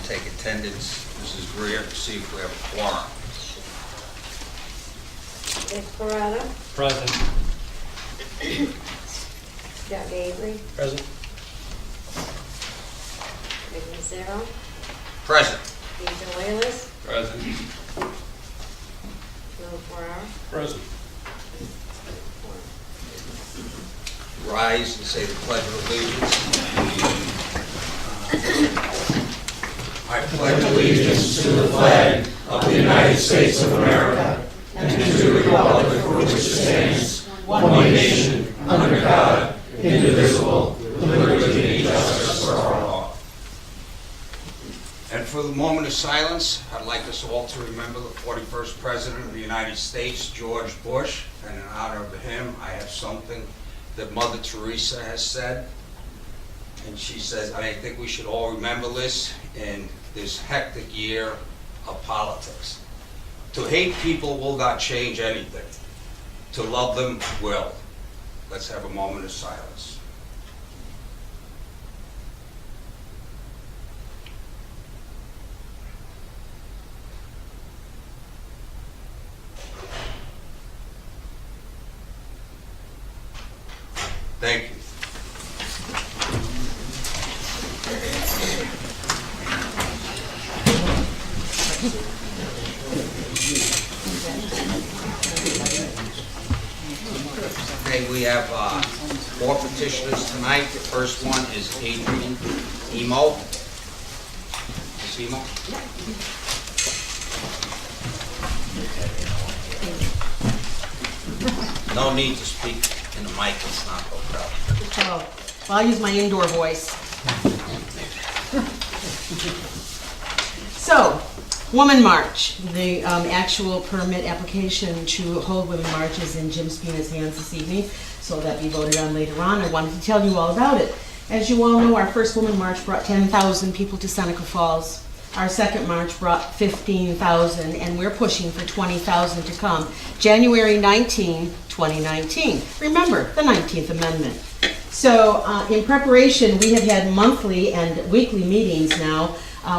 take attendance. Mrs. Greer, to see if we have a quorum. Esparado, Present. Doug Avery, Present. Zero, Present. Deidre Wallace, Present. Lou Farrar. Present. Rise and say the Pledge of Allegiance. I pledge allegiance to the flag of the United States of America and to the republic for which it stands, one nation, under God, indivisible, with liberty and justice for all. And for the moment of silence, I'd like us all to remember the 41st President of the United States, George Bush, and in honor of him, I have something that Mother Teresa has said. And she says, and I think we should all remember this in this hectic year of politics. To hate people will not change anything. To love them will. Let's have a moment of silence. Thank you. Okay, we have 4 petitioners tonight. The first one is Adrian Emo. Ms. Emo? No need to speak in the mic, it's not hooked up. Oh, well, I'll use my indoor voice. So, Woman March, the actual permit application to hold Women March is in Jim Spina's hands this evening, so that'll be voted on later on. I wanted to tell you all about it. As you all know, our first Woman March brought 10,000 people to Seneca Falls. Our second march brought 15,000, and we're pushing for 20,000 to come. January 19, 2019. Remember, the 19th Amendment. So in preparation, we have had monthly and weekly meetings now.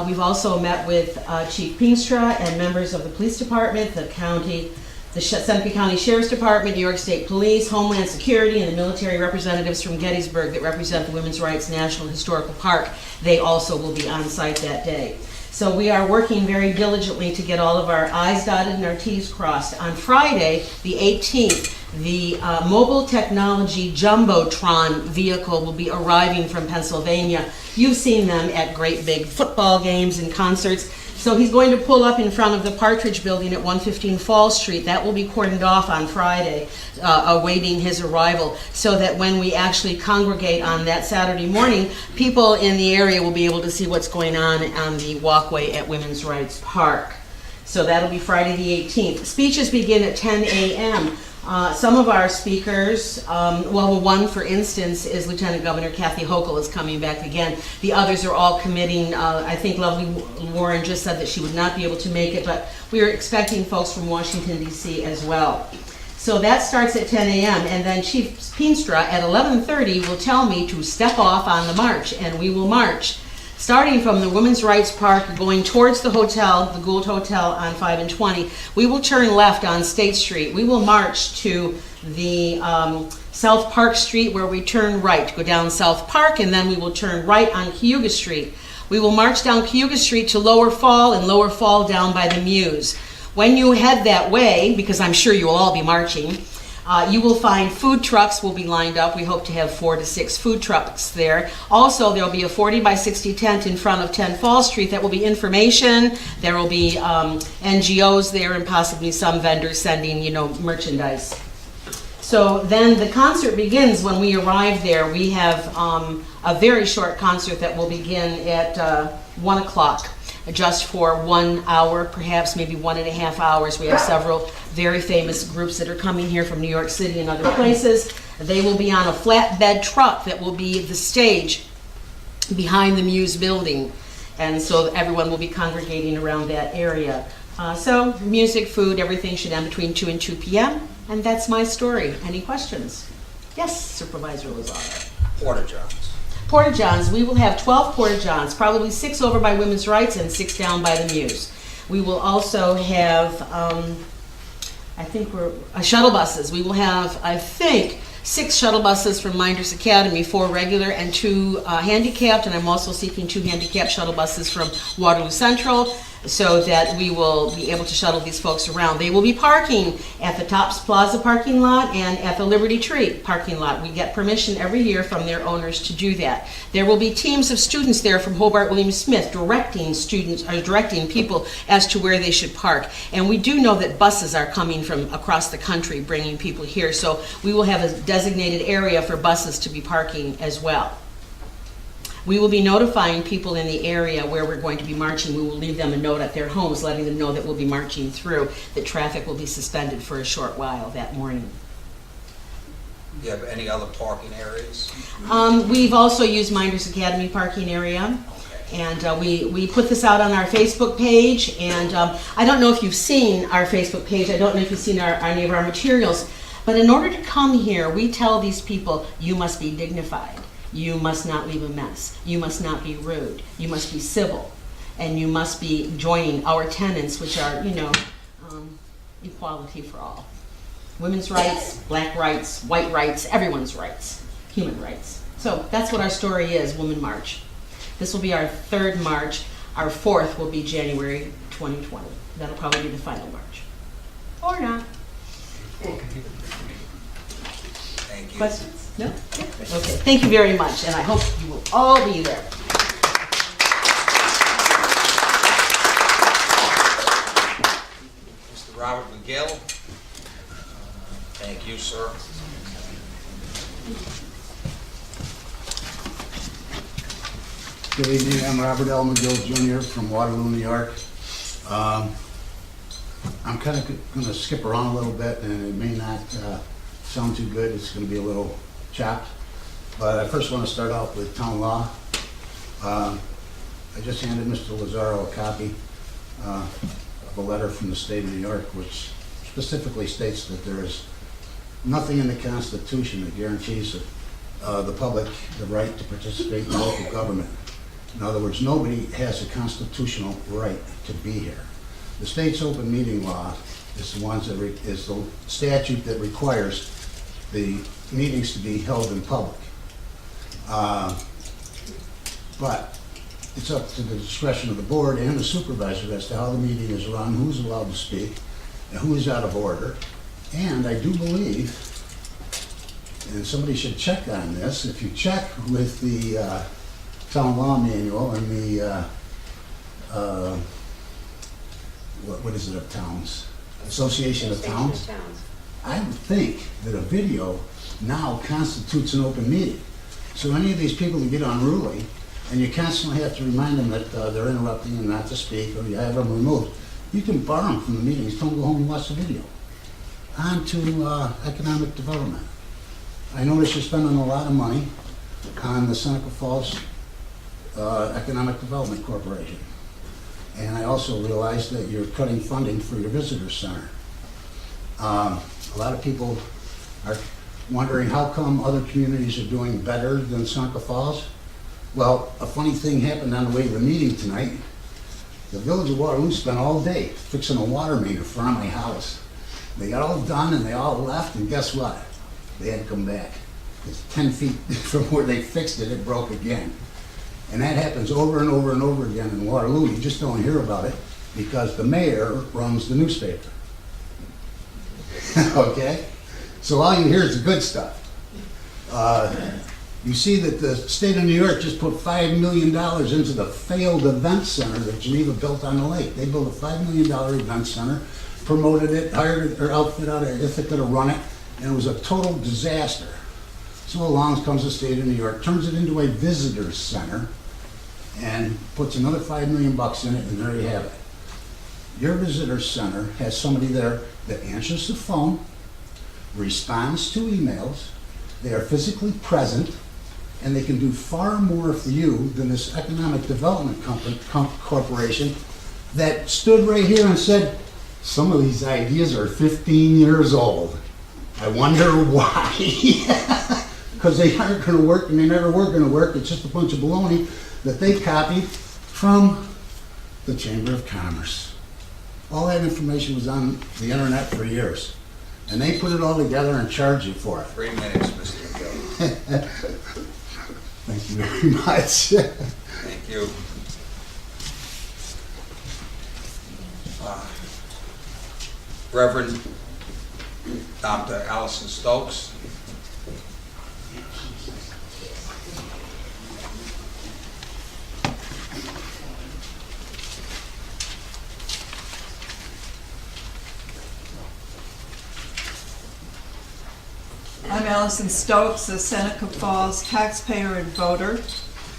We've also met with Chief Pinstra and members of the police department, the county, the Seneca County Sheriff's Department, New York State Police, Homeland Security, and the military representatives from Gettysburg that represent the Women's Rights National Historical Park. They also will be on site that day. So we are working very diligently to get all of our I's dotted and our T's crossed. On Friday, the 18th, the Mobile Technology Jumbotron vehicle will be arriving from Pennsylvania. You've seen them at great big football games and concerts. So he's going to pull up in front of the Partridge Building at 115 Fall Street. That will be cordoned off on Friday, awaiting his arrival, so that when we actually congregate on that Saturday morning, people in the area will be able to see what's going on the walkway at Women's Rights Park. So that'll be Friday the 18th. Speeches begin at 10 a.m. Some of our speakers, well, one, for instance, is Lieutenant Governor Kathy Hochul is coming back again. The others are all committing. I think Lovely Warren just said that she would not be able to make it, but we are expecting folks from Washington, D.C. as well. So that starts at 10 a.m. and then Chief Pinstra at 11:30 will tell me to step off on the march, and we will march. Starting from the Women's Rights Park, going towards the hotel, the Gould Hotel on 5 and 20, we will turn left on State Street. We will march to the South Park Street, where we turn right, go down South Park, and then we will turn right on Cayuga Street. We will march down Cayuga Street to Lower Fall, and Lower Fall down by the Mews. When you head that way, because I'm sure you will all be marching, you will find food trucks will be lined up. We hope to have 4 to 6 food trucks there. Also, there will be a 40 by 60 tent in front of 10 Fall Street that will be information. There will be NGOs there and possibly some vendors sending, merchandise. So then the concert begins when we arrive there. We have a very short concert that will begin at 1 o'clock. Just for 1 hour, perhaps maybe 1.5 hours. We have several very famous groups that are coming here from New York City and other places. They will be on a flatbed truck that will be the stage behind the Muse building. And so everyone will be congregating around that area. So music, food, everything should end between 2 and 2 p.m. And that's my story. Any questions? Yes, Supervisor Lozada. Porta Johns. Porta-Johns, we will have 12 Porta-Johns, probably 6 over by Women's Rights and 6 down by the Muse. We will also have, I think shuttle buses. We will have, I think, 6 shuttle buses from Minders Academy, 4 regular and 2 handicapped, and I'm also seeking 2 handicapped shuttle buses from Waterloo Central, so that we will be able to shuttle these folks around. They will be parking at the Tops Plaza parking lot and at the Liberty Tree parking lot. We get permission every year from their owners to do that. There will be teams of students there from Hobart William Smith directing people as to where they should park. And we do know that buses are coming from across the country bringing people here, so we will have a designated area for buses to be parking as well. We will be notifying people in the area where we're going to be marching. We will leave them a note at their homes letting them know that we'll be marching through, that traffic will be suspended for a short while that morning. Do you have any other parking areas? We've also used Minders Academy parking area, and we put this out on our Facebook page, and I don't know if you've seen our Facebook page, I don't know if you've seen any of our materials, but in order to come here, we tell these people, you must be dignified. You must not leave a mess. You must not be rude. You must be civil. And you must be joining our tenets, which are, equality for all. Women's rights, black rights, white rights, everyone's rights, human rights. So that's what our story is, Women March. This will be our 3rd march. Our 4th will be January 2020. That'll probably be the final march. Or not. Thank you. Questions? No? Okay, thank you very much, and I hope you will all be there. Mr. Robert McGill. Thank you, sir. Good evening, I'm Robert L. McGill Jr. from Waterloo, New York. I'm kind of going to skip around a little bit, and it may not sound too good. It's going to be a little chopped. But I first want to start off with town law. I just handed Mr. Lazaro a copy of a letter from the state of New York, which specifically states that there is nothing in the Constitution that guarantees the public the right to participate in local government. In other words, nobody has a constitutional right to be here. The state's open meeting law is the statute that requires the meetings to be held in public. But it's up to the discretion of the board and the supervisor as to how the meeting is run, who's allowed to speak, and who is out of order. And I do believe, and somebody should check on this, if you check with the town law manual and the, what is it, of towns? Association of Towns. I would think that a video now constitutes an open meeting. So any of these people that get unruly, and you constantly have to remind them that they're interrupting and not to speak, or you have them removed, you can bar them from the meetings, tell them to go home and watch the video. On to economic development. I notice you're spending a lot of money on the Seneca Falls Economic Development Corporation. And I also realize that you're cutting funding for your visitor center. A lot of people are wondering how come other communities are doing better than Seneca Falls. Well, a funny thing happened on the way to the meeting tonight. The village of Waterloo spent all day fixing a water main in front of my house. They got all done and they all left, and guess what? They had to come back. It's 10 feet from where they fixed it, it broke again. And that happens over and over and over again in Waterloo. You just don't hear about it because the mayor runs the newspaper. Okay? So all you hear is the good stuff. You see that the state of New York just put $5 million into the failed event center that Geneva built on the lake. They built a $5 million event center, promoted it, hired or outfit out of Ithaca to run it, and it was a total disaster. So along comes the state of New York, turns it into a visitor center, and puts another $5 million in it, and there you have it. Your visitor center has somebody there that answers the phone, responds to emails, they are physically present, and they can do far more for you than this economic development corporation that stood right here and said, some of these ideas are 15 years old. I wonder why. because they aren't gonna work and they never were gonna work. It's just a bunch of baloney that they copied from the Chamber of Commerce. All that information was on the internet for years. And they put it all together and charge you for it. 3 minutes, Mr. McGill. Thank you very much. Thank you. Reverend Dr. Allison Stokes. I'm Allison Stokes, a Seneca Falls taxpayer and voter.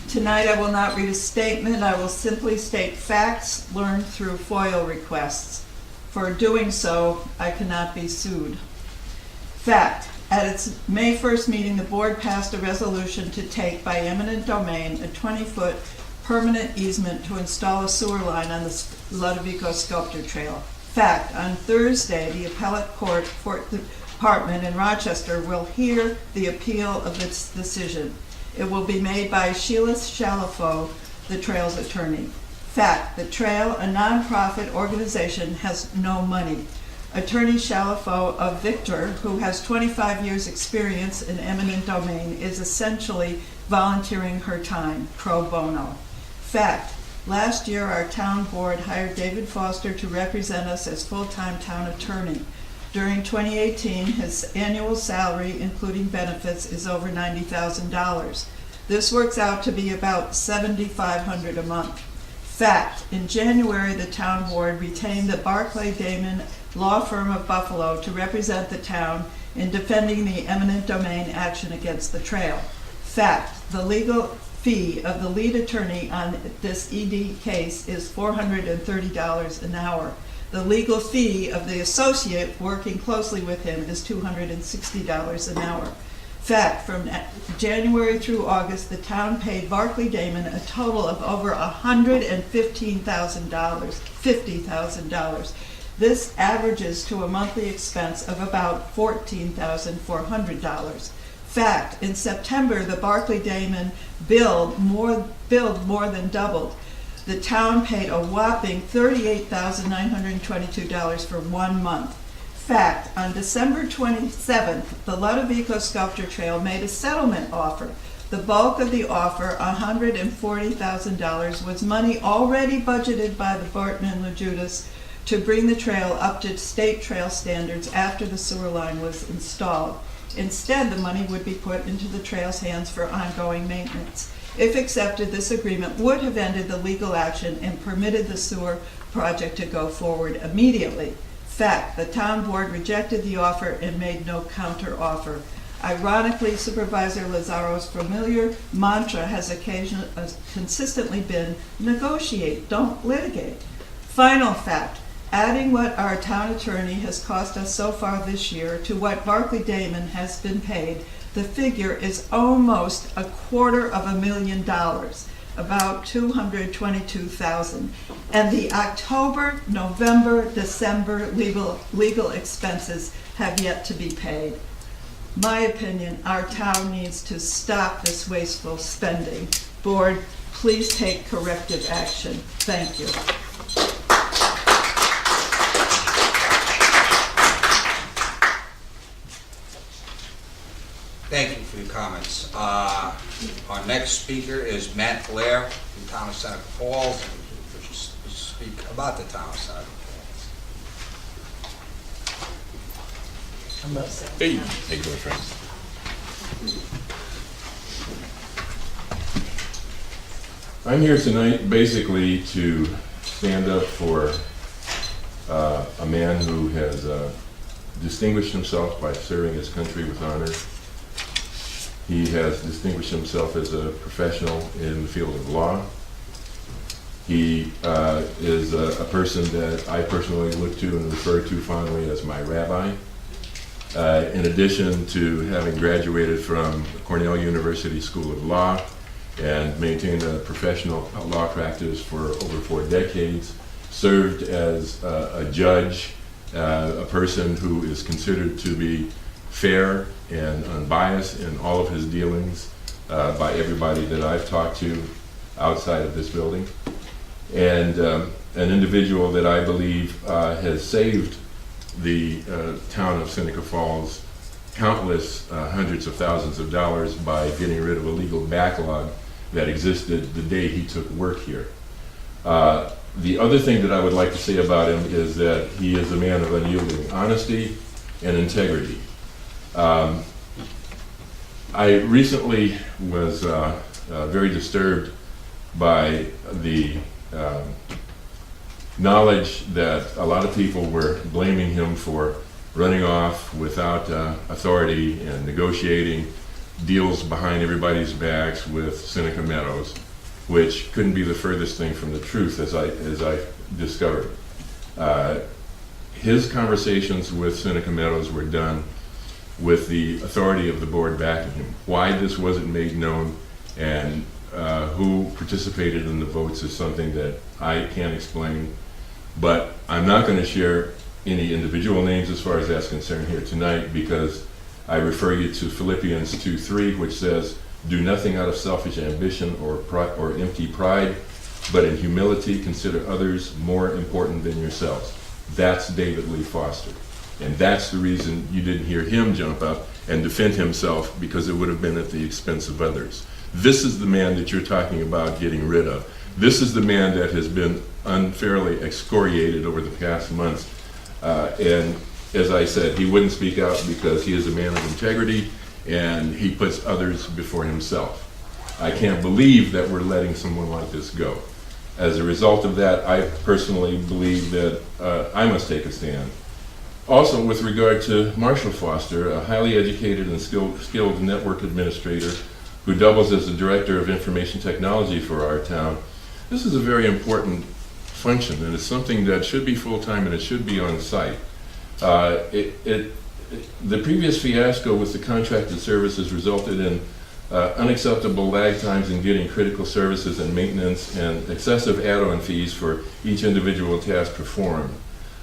Tonight I will not read a statement, I will simply state facts learned through FOIL requests. For doing so, I cannot be sued. Fact, at its May 1st meeting, the board passed a resolution to take by eminent domain a 20-foot permanent easement to install a sewer line on the Ludovico Sculpture Trail. Fact, on Thursday, the appellate court department in Rochester will hear the appeal of its decision. It will be made by Sheila Shalafo, the trail's attorney. Fact, the trail, a nonprofit organization, has no money. Attorney Shalafo of Victor, who has 25 years' experience in eminent domain, is essentially volunteering her time, pro bono. Fact, last year our town board hired David Foster to represent us as full-time town attorney. During 2018, his annual salary, including benefits, is over $90,000. This works out to be about $7,500 a month. Fact, in January, the town board retained the Barclay Damon law firm of Buffalo to represent the town in defending the eminent domain action against the trail. Fact, the legal fee of the lead attorney on this ED case is $430 an hour. The legal fee of the associate working closely with him is $260 an hour. Fact, from January through August, the town paid Barclay Damon a total of over $50,000. This averages to a monthly expense of about $14,400. Fact, in September, the Barclay Damon billed more than doubled. The town paid a whopping $38,922 for 1 month. Fact, on December 27th, the Ludovico Sculpture Trail made a settlement offer. The bulk of the offer, $140,000, was money already budgeted by the Barton and LaJudas to bring the trail up to state trail standards after the sewer line was installed. Instead, the money would be put into the trail's hands for ongoing maintenance. If accepted, this agreement would have ended the legal action and permitted the sewer project to go forward immediately. Fact, the town board rejected the offer and made no counter offer. Ironically, Supervisor Lazzaro's familiar mantra has consistently been, negotiate, don't litigate. Final fact, adding what our town attorney has cost us so far this year to what Barclay Damon has been paid, the figure is almost $250,000, about $222,000. And the October, November, December legal expenses have yet to be paid. My opinion, our town needs to stop this wasteful spending. Board, please take corrective action. Thank you. Thank you for your comments. Our next speaker is Matt Blair from Town of Seneca Falls, which will speak about the Town of Seneca Falls. Hey, how you doing, friend? I'm here tonight basically to stand up for a man who has distinguished himself by serving his country with honor. He has distinguished himself as a professional in the field of law. He is a person that I personally look to and refer to fondly as my rabbi. In addition to having graduated from Cornell University School of Law and maintained a professional law practice for over 4 decades, served as a judge, a person who is considered to be fair and unbiased in all of his dealings by everybody that I've talked to outside of this building. And an individual that I believe has saved the town of Seneca Falls countless hundreds of thousands of dollars by getting rid of a legal backlog that existed the day he took work here. The other thing that I would like to say about him is that he is a man of unyielding honesty and integrity. I recently was very disturbed by the knowledge that a lot of people were blaming him for running off without authority and negotiating deals behind everybody's backs with Seneca Meadows, which couldn't be the furthest thing from the truth, as I discovered. His conversations with Seneca Meadows were done with the authority of the board backing him. Why this wasn't made known and who participated in the votes is something that I can't explain, but I'm not going to share any individual names as far as that's concerned here tonight, because I refer you to Philippians 2:3, which says, "Do nothing out of selfish ambition or empty pride, but in humility consider others more important than yourselves." That's David Lee Foster. And that's the reason you didn't hear him jump up and defend himself, because it would have been at the expense of others. This is the man that you're talking about getting rid of. This is the man that has been unfairly excoriated over the past months. And as I said, he wouldn't speak out because he is a man of integrity and he puts others before himself. I can't believe that we're letting someone like this go. As a result of that, I personally believe that I must take a stand. Also, with regard to Marshall Foster, a highly educated and skilled network administrator who doubles as the Director of Information Technology for our town, this is a very important function, and it's something that should be full-time and it should be on site. The previous fiasco with the contracted services resulted in unacceptable lag times in getting critical services and maintenance and excessive add-on fees for each individual task performed.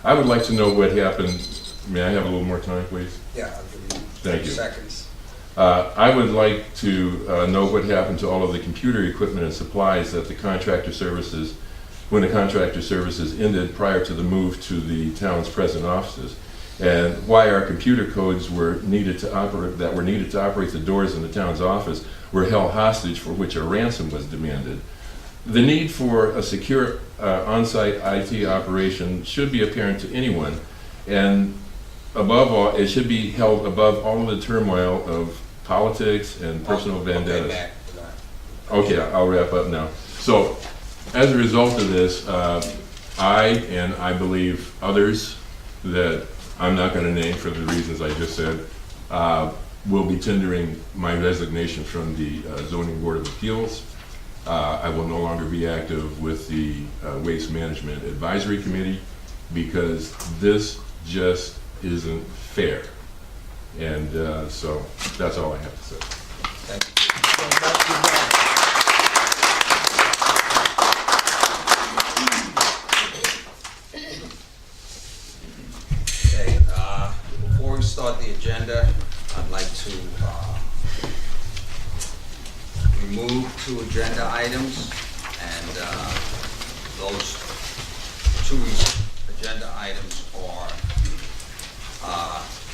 I would like to know what happened. May I have a little more time, please? Yeah, I'll give you Thank 30 you. seconds. I would like to know what happened to all of the computer equipment and supplies that the contractor services, when the contractor services ended prior to the move to the town's present offices, and why our computer codes were needed to operate the doors in the town's office were held hostage, for which a ransom was demanded. The need for a secure on-site IT operation should be apparent to anyone, and above all, it should be held above all of the turmoil of politics and personal vendettas. Okay, Matt. Okay, I'll wrap up now. So, as a result of this, I, and I believe others that I'm not going to name for the reasons I just said, will be tendering my resignation from the Zoning Board of Appeals. I will no longer be active with the Waste Management Advisory Committee, because this just isn't fair. And so that's all I have to say. Thank you. Okay, before we start the agenda, I'd like to remove 2 agenda items, and those 2 agenda items are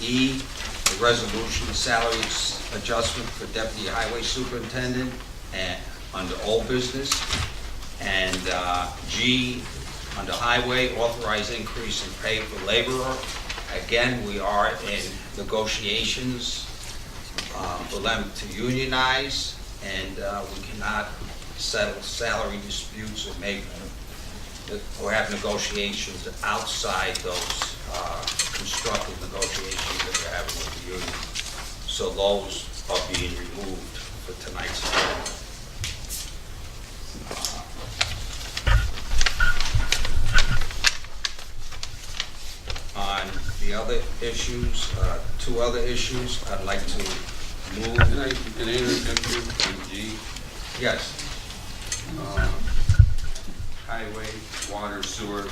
E, the resolution salary adjustment for Deputy Highway Superintendent and under old business, and G, under highway, authorize increase in pay for laborer. Again, we are in negotiations for them to unionize, and we cannot settle salary disputes or have negotiations outside those constructive negotiations that we're having with the union. So those are being removed for tonight's agenda. On the other issues, 2 other issues, I'd like to move. Can I interject you on G? Yes. Highway, water, sewer,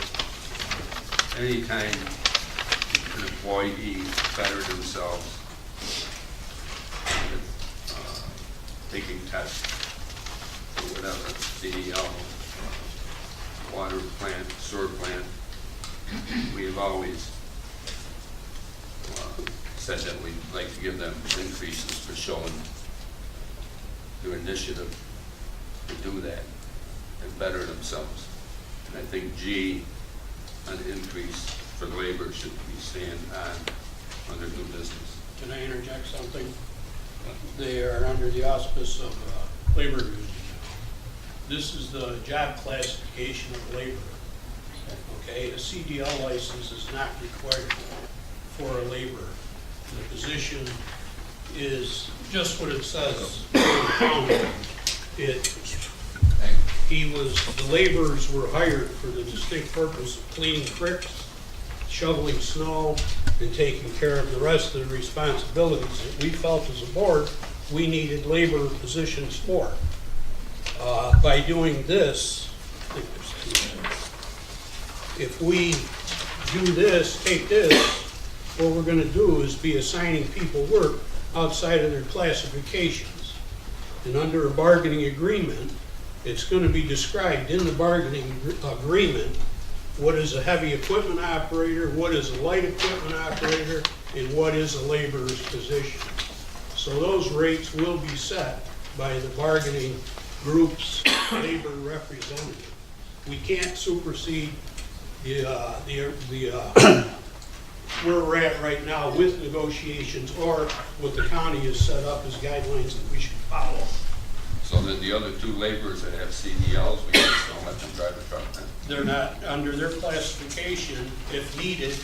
anytime an employee better themselves, taking tests or whatever, CDL, water plant, sewer plant. We have always said that we'd like to give them increases for showing their initiative to do that and better themselves. And I think G, an increase for labor, should be stand on under new business. Can I interject something? They are under the auspice of labor union. This is the job classification of labor. Okay, a CDL license is not required for a laborer. The position is just what it says. The laborers were hired for the distinct purpose of cleaning creeks, shoveling snow, and taking care of the rest of the responsibilities that we felt as a board we needed labor positions for. By doing this, if we do this, take this, what we're going to do is be assigning people work outside of their classifications. And under a bargaining agreement, it's going to be described in the bargaining agreement what is a heavy equipment operator, what is a light equipment operator, and what is a laborer's position. So those rates will be set by the bargaining group's labor representative. We can't supersede where we're at right now with negotiations or what the county has set up as guidelines that we should follow. So that the other two laborers that have CDLs, we just don't let them drive the truck then? They're not, under their classification, if needed,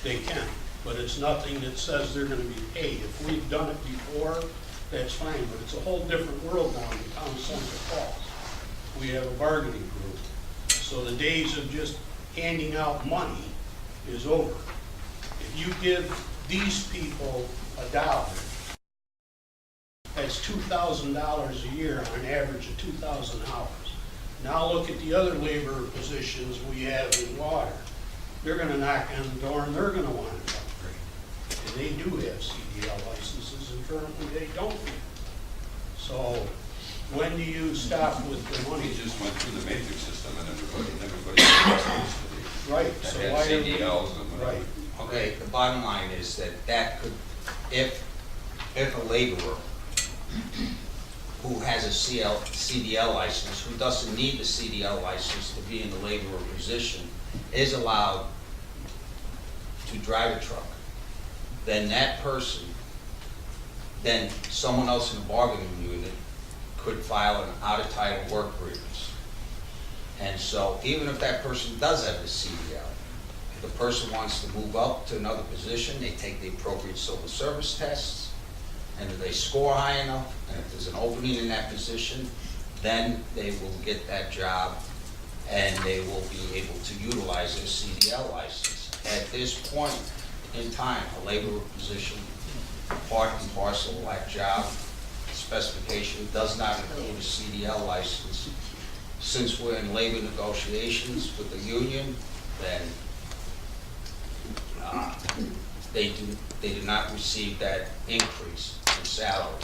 they can. But it's nothing that says they're gonna be paid. If we've done it before, that's fine, but it's a whole different world now in the town of Seneca Falls. We have a bargaining group. So the days of just handing out money is over. If you give these people $1, that's $2,000 a year on an average of 2,000 hours. Now look at the other labor positions we have in water. They're gonna knock on the door and they're gonna want an upgrade. And they do have CDL licenses and currently they don't. So when do you stop with the money? We just went through the matrix system and everybody was supposed to be. Right, so That why had are we? CDLs and whatever. Right. Okay, the bottom line is that could, if a laborer who has a CDL license, who doesn't need the CDL license to be in the laborer position, is allowed to drive a truck, then that person, then someone else in the bargaining unit could file an out-of-title work grievance. And so even if that person does have the CDL, if the person wants to move up to another position, they take the appropriate civil service tests, and if they score high enough, and if there's an opening in that position, then they will get that job and they will be able to utilize their CDL license. At this point in time, a laborer position, part and parcel of that job specification does not include a CDL license. Since we're in labor negotiations with the union, then they do not receive that increase in salary.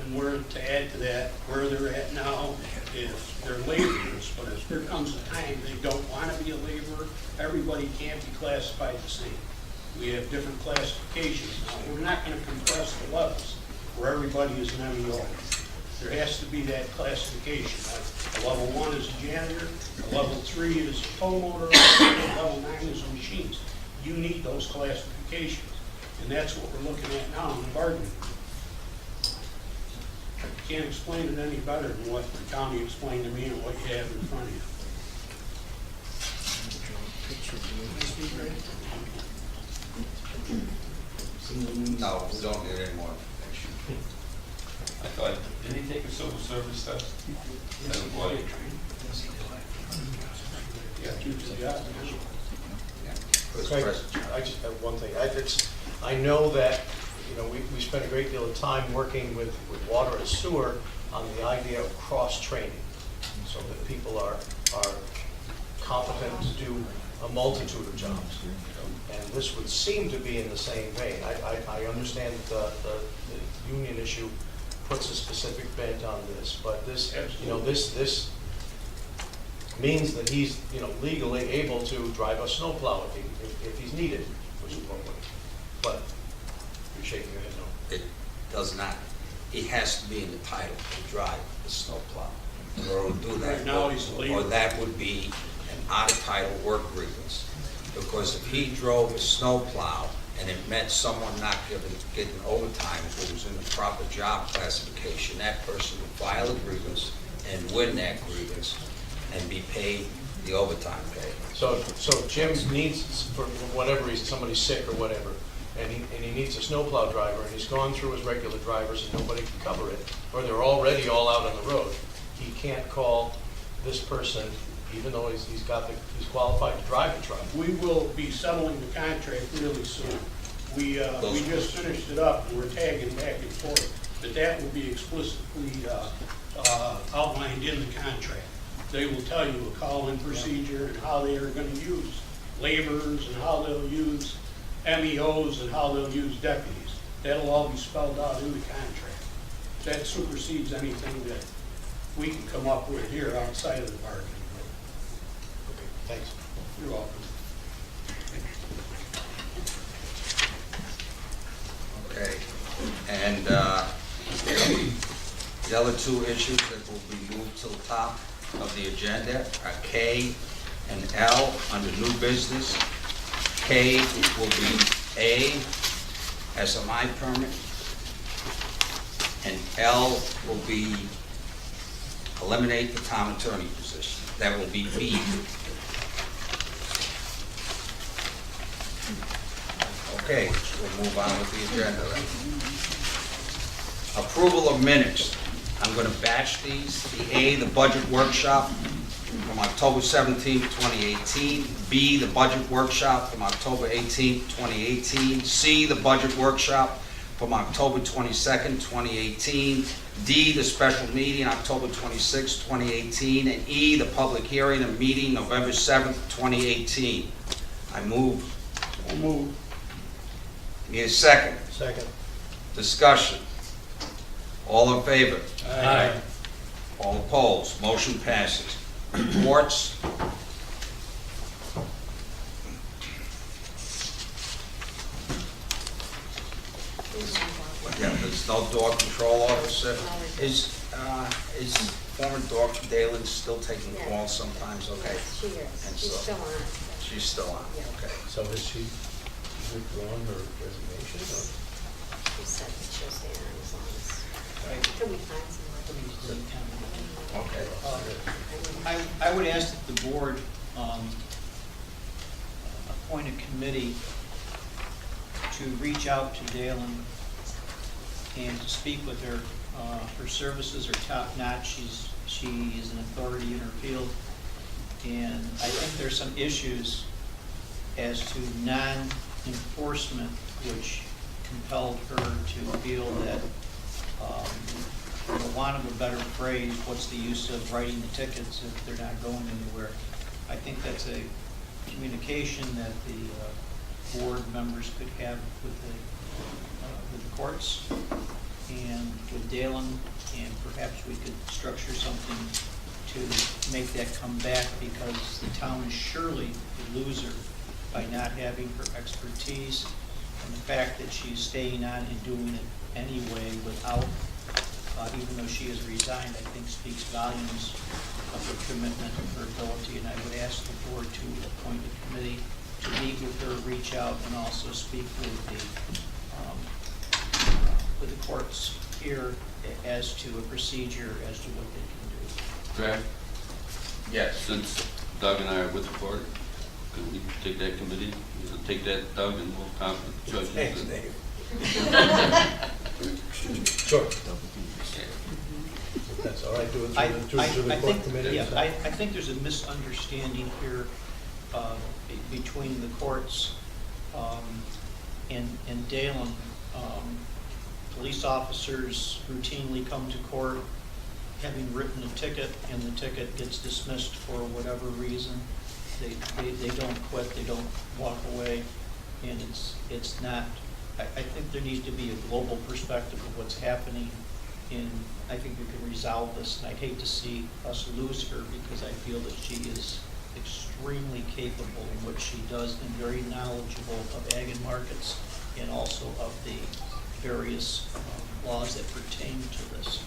And to add to that, where they're at now, if they're laborers, but if there comes a time they don't want to be a laborer, everybody can't be classified the same. We have different classifications now. We're not going to compress the levels where everybody is an MEO. There has to be that classification. A level 1 is a janitor, a level 3 is a tow motor, a level 9 is a machinist. You need those classifications. And that's what we're looking at now in the bargaining group. I can't explain it any better than what the county explained to me and what you have in front of you. No, we don't get any more information. I thought, did he take a civil service test? That employee? Yeah, due to the job. Mr. President. I just have one thing. I know that, we spend a great deal of time working with water and sewer on the idea of cross-training, so that people are competent to do a multitude of jobs. And this would seem to be in the same vein. I understand the union issue puts a specific bent on this, but this, this means that he's, legally able to drive a snowplow if he's needed, which is one way. But you're shaking your head no. It does not. He has to be in the title to drive the snowplow in order to do that. Right now, he's a Or laborer. that would be an out-of-title work grievance. Because if he drove a snowplow and it meant someone not getting overtime who was in the proper job classification, that person would file a grievance and win that grievance and be paid the overtime pay. So Jim needs, for whatever reason, somebody's sick or whatever, and he needs a snowplow driver, and he's gone through his regular drivers and nobody can cover it, or they're already all out on the road. He can't call this person, even though he's qualified to drive the truck. We will be settling the contract really soon. We just finished it up, and we're tagging back and forth, but that will be explicitly outlined in the contract. They will tell you a call-in procedure and how they are going to use laborers and how they'll use MEOs and how they'll use deputies. That'll all be spelled out in the contract. That supersedes anything that we can come up with here outside of the bargaining. Okay, thanks. You're welcome. Okay, and the other two issues that will be moved to the top of the agenda are K and L under new business. K will be A, SMI permit, and L will be eliminate the town attorney position. That will be B. Okay, we'll move on with the agenda then. Approval of minutes. I'm going to batch these. The A, the budget workshop from October 17, 2018. B, the budget workshop from October 18, 2018. C, the budget workshop from October 22nd, 2018. D, the special meeting October 26, 2018. And E, the public hearing and meeting November 7th, 2018. I move. We'll move. Need a second. Second. Discussion. All in favor? Aye. All opposed? Motion passes. Reports. Yeah, there's no dog control officer. Is former dog Dalen still taking calls sometimes? Okay. She is. And She's so- still on. She's still on, Yeah. okay. So has she withdrawn her resignation? She said that she'll stay on as long as, until we find someone. Okay. I would ask that the board appoint a committee to reach out to Dalen and to speak with her. Her services are top-notch. She is an authority in her field. And I think there's some issues as to non-enforcement which compelled her to feel that, for the want of a better phrase, what's the use of writing the tickets if they're not going anywhere? I think that's a communication that the board members could have with the courts and with Dalen, and perhaps we could structure something to make that come back, because the town is surely a loser by not having her expertise, and the fact that she's staying on and doing it anyway without, even though she has resigned, I think speaks volumes of her commitment and her ability. And I would ask the board to appoint a committee to meet with her, reach out, and also speak with the courts here as to a procedure as to what they can do. Correct. Yes. Since Doug and I are with the board, could we take that committee? We'll take that, Doug, and we'll talk with the judges. Thanks, and- Dave. Sure. That's all right, do it through the court committee? Yeah, I think there's a misunderstanding here between the courts and Dalen. Police officers routinely come to court having written a ticket, and the ticket gets dismissed for whatever reason. They don't quit, they don't walk away, and it's not, I think there needs to be a global perspective of what's happening And I think we can resolve this, and I'd hate to see us lose her because I feel that she is extremely capable in what she does and very knowledgeable of ag and markets and also of the various laws that pertain to this.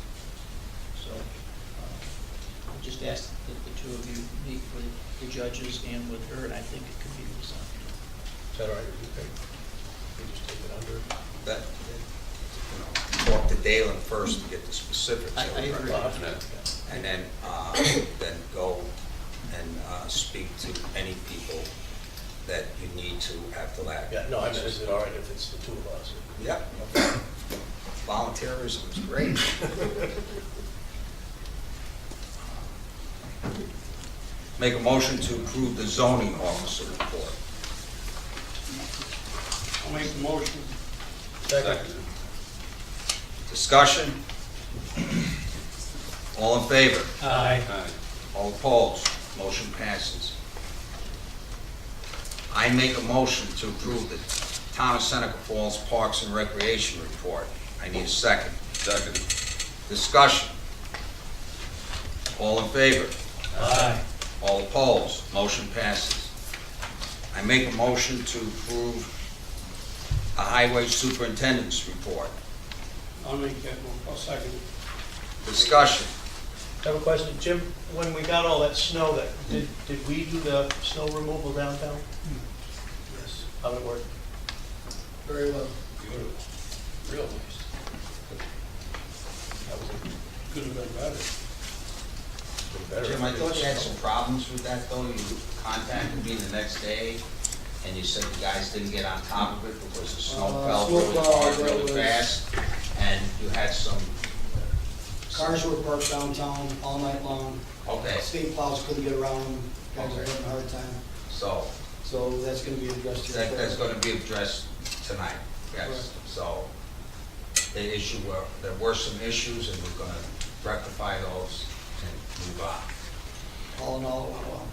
So I'll just ask that the two of you meet with the judges and with her, and I think it could be resolved. Is that all right with you, Peg? We just take it under? That, talk to Dalen first to get the specifics. I agree. And then go and speak to any people that you need to have the lab. Yeah, no, I mean, is it all right if it's the two of us? Yep. Volunteerism is great. Make a motion to approve the zoning officer report. I'll make the motion. Second. Discussion? All in favor? Aye. All opposed? Motion passes. I make a motion to approve the Town of Seneca Falls Parks and Recreation report. I need a second. Second. Discussion? All in favor? Aye. All opposed? Motion passes. I make a motion to approve a highway superintendent's report. I'll make that one. I'll second it. Discussion? I have a question, Jim, when we got all that snow, did we do the snow removal downtown? Yes. How did it work? Very well. Real nice. That was Could have been better. better. Jim, I thought you had some problems with that, though. You contacted me the next day, and you said the guys didn't get on top of it because the snow fell really hard, really fast, and you had some... Cars were parked downtown all night long. Okay, State plows couldn't get around them, guys were having a hard time. so So that's gonna be addressed here. that's going to be addressed tonight, yes. Correct. So the issue, there were some issues, and we're going to rectify those and move on. All in all, it went well.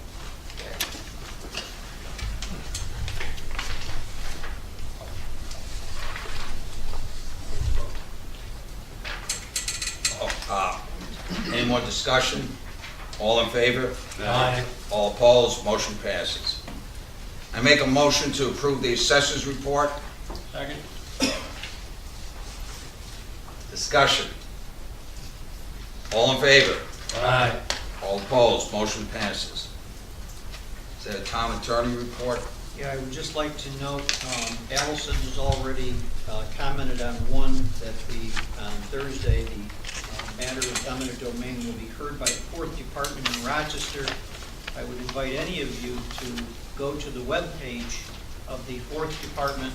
Any more discussion? All in favor? Aye. All opposed? Motion passes. I make a motion to approve the assessors report. Second? Discussion. All in favor? Aye. All opposed? Motion passes. Is that a town attorney report? Yeah, I would just like to note, Allison has already commented on one, that on Thursday, the matter of eminent domain will be heard by the 4th Department in Rochester. I would invite any of you to go to the webpage of the 4th Department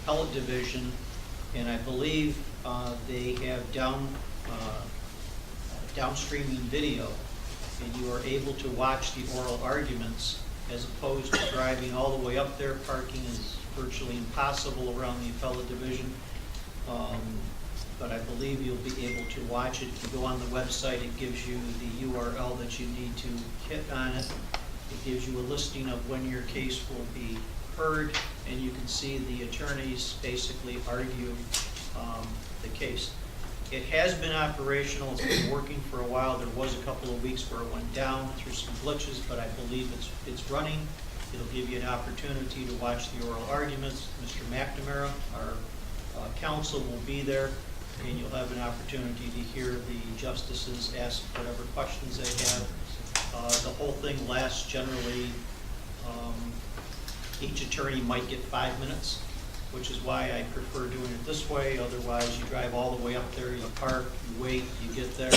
Appellate Division, and I believe they have downstreaming video, and you are able to watch the oral arguments as opposed to driving all the way up there. Parking is virtually impossible around the appellate division. But I believe you'll be able to watch it. If you go on the website, it gives you the URL that you need to hit on it. It gives you a listing of when your case will be heard, and you can see the attorneys basically argue the case. It has been operational, it's been working for a while. There was a couple of weeks where it went down through some glitches, but I believe it's running. It'll give you an opportunity to watch the oral arguments. Mr. McNamara, our counsel, will be there, and you'll have an opportunity to hear the justices ask whatever questions they have. The whole thing lasts generally, each attorney might get 5 minutes, which is why I prefer doing it this way. Otherwise, you drive all the way up there, you park, you wait, you get there,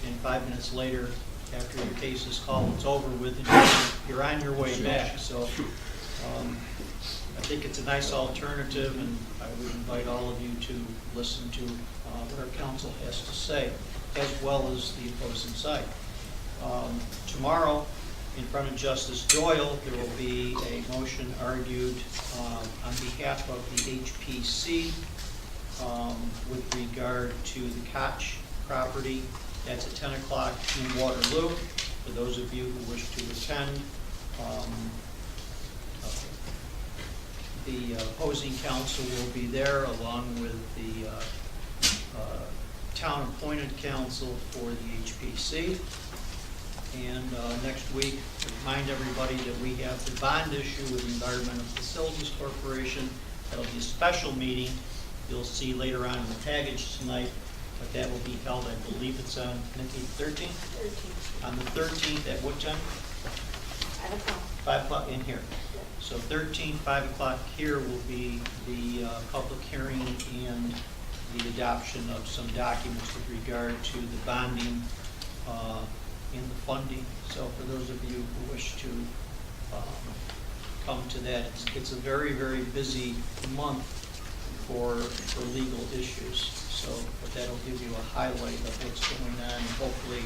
and 5 minutes later, after your case is called, it's over with, and you're on your way back. So I think it's a nice alternative, and I would invite all of you to listen to what our counsel has to say, as well as the opposing side. Tomorrow, in front of Justice Doyle, there will be a motion argued on behalf of the HPC with regard to the Koch property. That's at 10 o'clock in Waterloo. For those of you who wish to attend, the opposing counsel will be there along with the town-appointed counsel for the HPC. And next week, remind everybody that we have the bond issue with the Environmental Facilities Corporation. That'll be a special meeting. You'll see later on in the package tonight, but that will be held, I believe it's on, Nikki, 13th? 13. On the 13th, at what time? 5 o'clock. 5 o'clock in here. So 5 o'clock here will be the public hearing and the adoption of some documents with regard to the bonding and the funding. So for those of you who wish to come to that, it's a very, very busy month for legal issues. So, but that'll give you a highlight of what's going on, and hopefully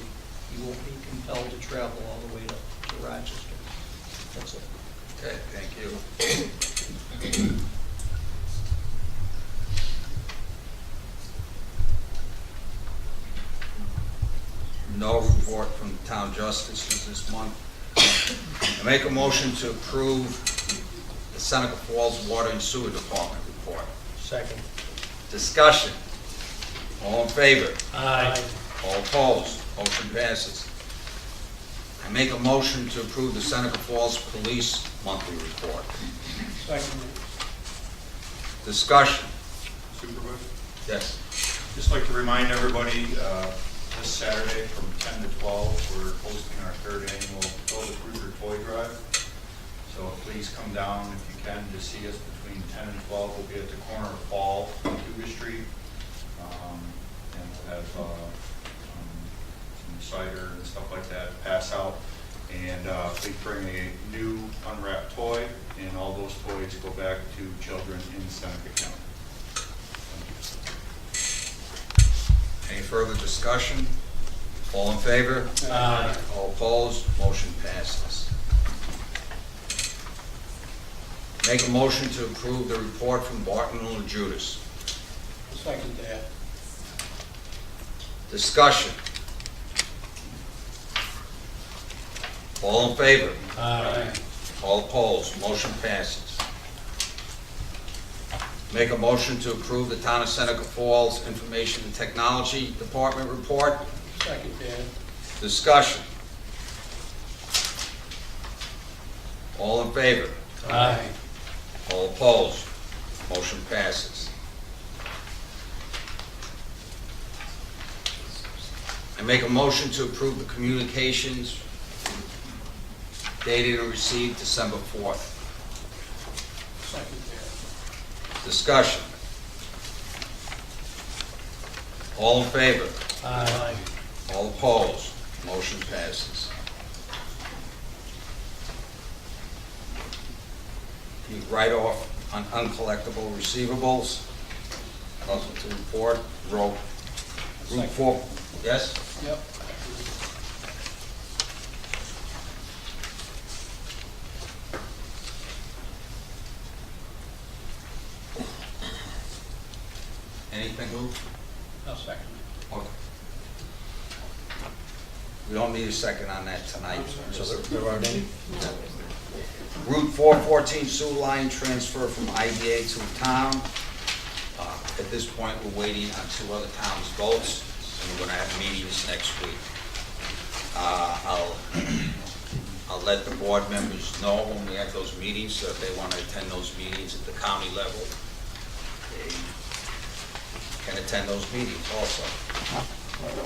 you won't be compelled to travel all the way to Rochester. That's it. Okay, thank you. No report from the town justices this month. I make a motion to approve the Seneca Falls Water and Sewer Department report. Second. Discussion. All in favor? Aye. All opposed? Motion passes. I make a motion to approve the Seneca Falls Police monthly report. Second. Discussion. Supervisor? Yes. Just like to remind everybody, this Saturday from 10 to 12, we're hosting our third annual Fill the Cruiser Toy Drive. So please come down if you can to see us between 10 and 12. We'll be at the corner of Fall and Cougar Street. And we'll have some cider and stuff like that pass out. And please bring a new unwrapped toy, and all those toys go back to children in Seneca County. Any further discussion? All in favor? Aye. All opposed? Motion passes. Make a motion to approve the report from Barton and Judas. Second that. Discussion. All in favor? Aye. All opposed? Motion passes. Make a motion to approve the Town of Seneca Falls Information and Technology Department report. Second that. Discussion. All in favor? Aye. All opposed? Motion passes. I make a motion to approve the communications dated and received December 4th. Second that. Discussion. All in favor? Aye. All opposed? Motion passes. The write-off on uncollectible receivables. Nothing to report. Route 4. Yes? Yep. Anything, Lou? I'll second. Okay. We don't need a second on that tonight. So there aren't any? Route 414 sewer line transfer from IDA to the town. At this point, we're waiting on 2 other towns' votes, and we're gonna have meetings next week. I'll let the board members know when we have those meetings, so if they wanna attend those meetings at the county level, they can attend those meetings also.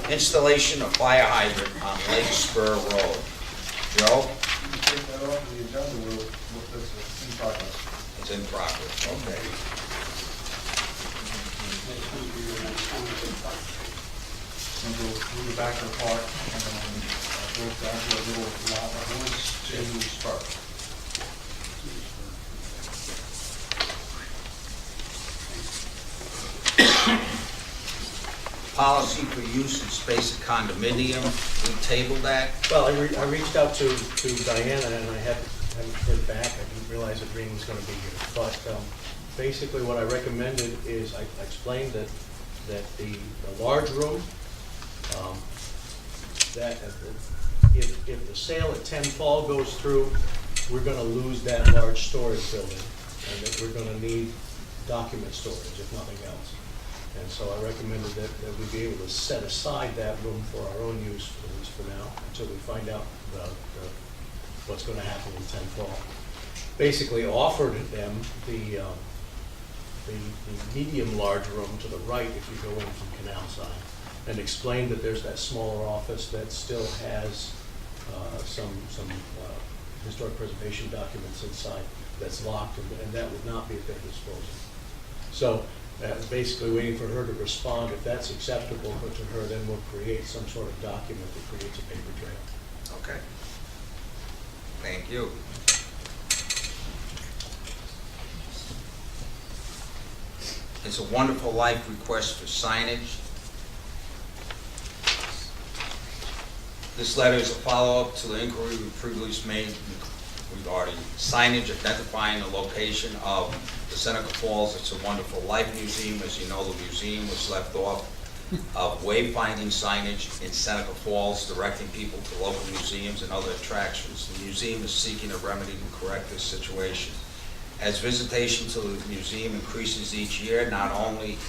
Installation of fire hydrant on Lake Spur Road. Joe? Take that off the agenda, we'll look this in progress. It's in progress, okay. And we'll move it back to the park, and then go down to a little lot of woods to start. Policy for use and space of condominium, we tabled that. Well, I reached out to Diana, and I haven't heard back. I didn't realize that Reen was gonna be here. But basically, what I recommended is, I explained that the large room, that if the sale at 10 Fall goes through, we're gonna lose that large storage building, and that we're gonna need document storage, if nothing else. And so I recommended that we be able to set aside that room for our own use, at least for now, until we find out what's going to happen in 10 Fall. Basically offered them the medium-large room to the right if you go in from Canal Side, and explained that there's that smaller office that still has some historic preservation documents inside that's locked, and that would not be at their disposal. So basically waiting for her to respond. If that's acceptable to her, then we'll create some sort of document that creates a paper trail. Okay. Thank you. It's a Wonderful Life request for signage. This letter is a follow-up to the inquiry we previously made regarding signage identifying the location of the Seneca Falls It's a Wonderful Life Museum. As you know, the museum was left off of wayfinding signage in Seneca Falls, directing people to local museums and other attractions. The museum is seeking a remedy to correct this situation. As visitation to the museum increases each year, not only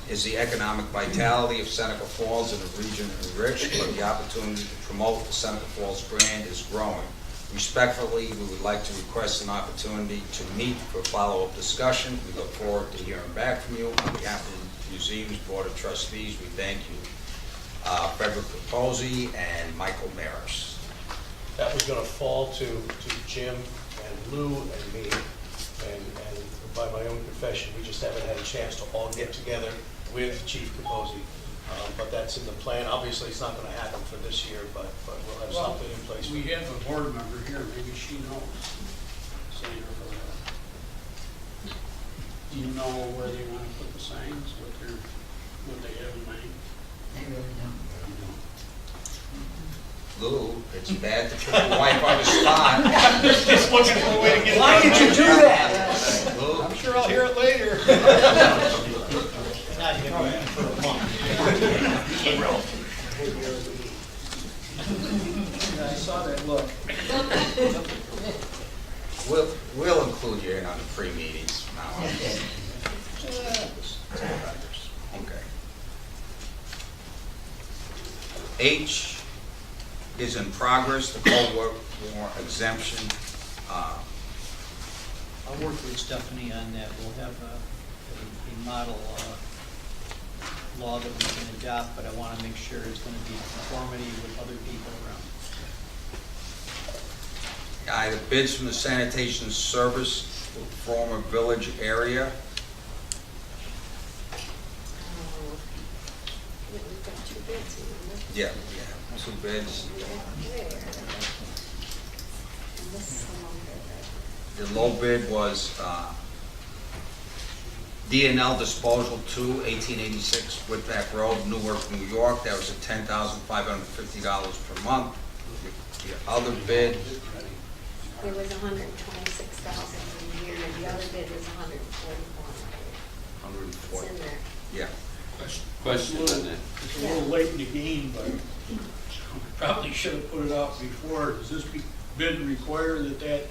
is the economic vitality of Seneca Falls and the region enriched, but the opportunity to promote the Seneca Falls brand is growing. Respectfully, we would like to request an opportunity to meet for follow-up discussion. We look forward to hearing back from you. On behalf of the Museum's Board of Trustees, we thank you. Frederick Capozzi and Michael Maris. That was going to fall to Jim and Lou and me, and by my own confession, we just haven't had a chance to all get together with Chief Capozzi. But that's in the plan. Obviously, it's not going to happen for this year, but we'll have something in place. We have a board member here, maybe she knows. Save her for that. Do you know where they want to put the signs, what they have in mind? They really don't. Lou, it's bad to put your wife on the spot. Just looking for a way to get. Why did you do that? Lou, I'm sure I'll hear it later. Not here for a month. I saw that look. we'll include you in on the pre-meetings from now on. Okay. H is in progress, the Cold War exemption. I'll work with Stephanie on that. We'll have a model law that we can adopt, but I want to make sure it's going to be in conformity with other people around. The bids from the sanitation service for the former village area. We've got 2 bids, remember? Yeah, 2 bids. There. And this is the one that, The low bid was D&L Disposal 2, 1886 Whitback Road, Newark, New York. That was at $10,550 per month. The other bid, it was $126,000 a year, and the other bid was $144,000. 140. It's in there. Yeah. Question on that. It's a little late in the game, but we probably should have put it out before. Does this bid require that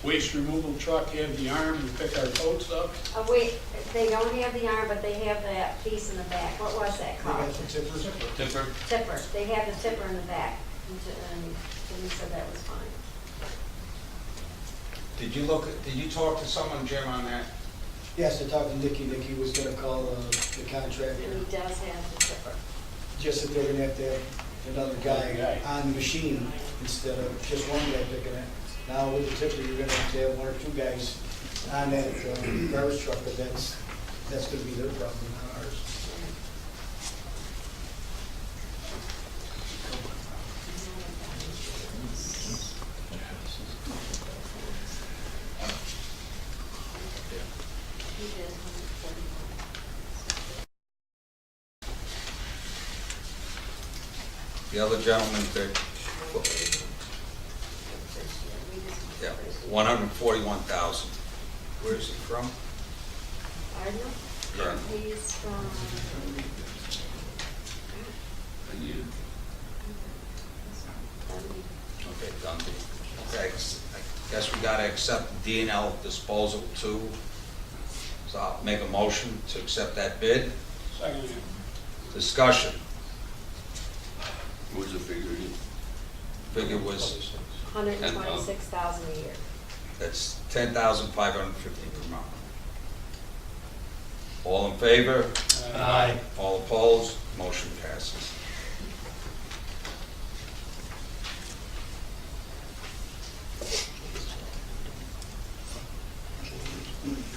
waste removal truck have the arm to pick our totes up? Wait, they don't have the arm, but they have that piece in the back. What was that called? Tipper? Tipper. They have the tipper in the back, and Jimmy said that was fine. Did you talk to someone, Jim, on that? Yes, I talked to Nikki. Nikki was gonna call the contractor, And he does have the tipper. just that they're gonna have to have another guy on the machine instead of just one guy picking it. Now with the tipper, you're gonna have to have 1 or 2 guys on that garbage truck, but that's gonna be their problem, not ours. He did 141. The other gentleman bid, yeah, 141,000. Where is he from? Cardinal? Yeah. He's from, Okay, Dundee. Okay, I guess we gotta accept D&L Disposal 2. So I'll make a motion to accept that bid. Second. Discussion. What was the figure again? Figure was, 126,000 a year. that's 10,550 per month. All in favor? Aye. All opposed? Motion passes.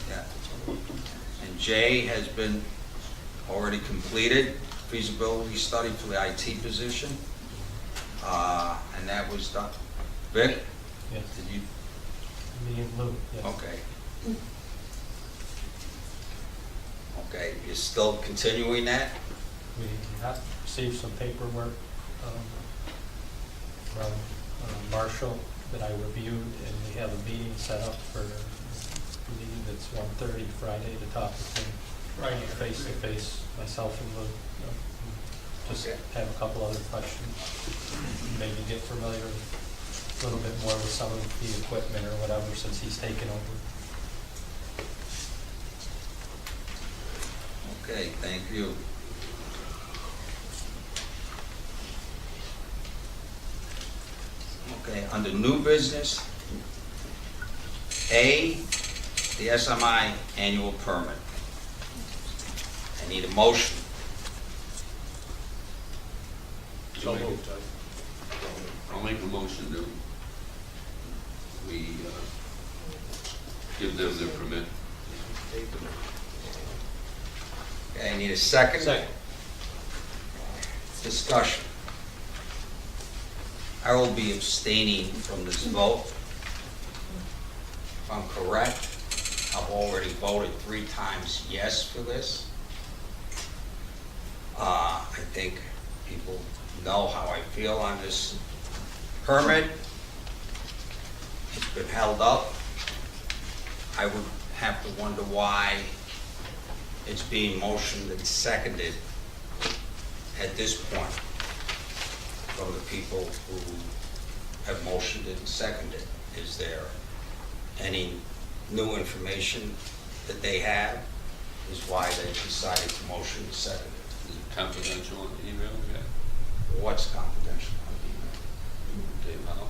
Yeah. And J has been already completed, feasibility study for the IT position. And that was done. Vic, Yes, did you, me and Lou, yes. okay. Okay, you're still continuing that? We have received some paperwork from Marshall that I reviewed, and we have a meeting set up for, I believe it's 1:30 Friday to talk with him. Right. Face to face, myself and Lou. Just Okay. have a couple other questions, maybe get familiar a little bit more with some of the equipment or whatever since he's taken over. Okay, thank you. Okay, under new business, A, the SMI annual permit. I need a motion. So moved. I'll make a motion to, we give them their permit. Okay, I need a second. Second. Discussion. I will be abstaining from this vote. If I'm correct, I've already voted 3 times yes for this. I think people know how I feel on this permit. It's been held up. I would have to wonder why it's being motioned and seconded at this point from the people who have motioned it and seconded. Is there any new information that they have is why they decided to motion and second it? Is it confidential on the email? Yeah. What's confidential on Dave Howe.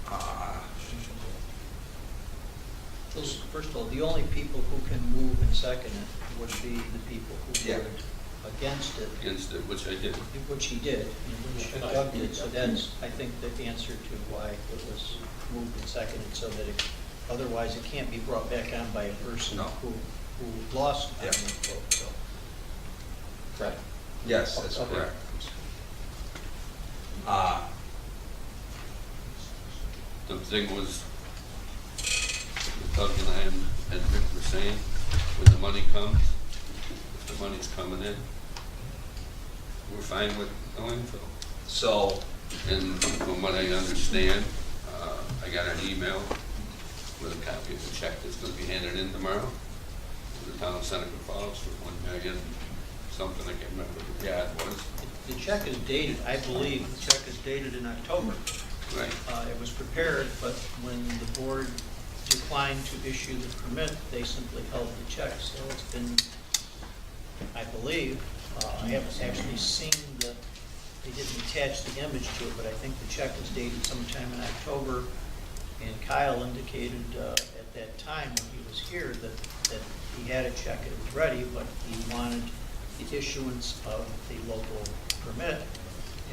the email? Those, first of all, the only people who can move and second it would be the people who Yeah. voted against it, Against it, which I did. which he did, and which Doug did. So that's, I think, the answer to why it was moved and seconded, so that it, otherwise it can't be brought back on by a person No. who lost on Yeah. the vote, so. Right. Yes, that's Okay. correct. The thing was, Doug and I and Rick were saying, when the money comes, if the money's coming in, we're fine with no info. So, And from what I understand, I got an email with a copy of the check that's gonna be handed in tomorrow to the town of Seneca Falls for $1 million, something, I can't remember what the ad was. The check is dated, I believe, the check is dated in October. Right. It was prepared, but when the board declined to issue the permit, they simply held the check. So it's been, I believe, I haven't actually seen they didn't attach the image to it, but I think the check was dated sometime in October. And Kyle indicated at that time when he was here that he had a check, it was ready, but he wanted the issuance of the local permit.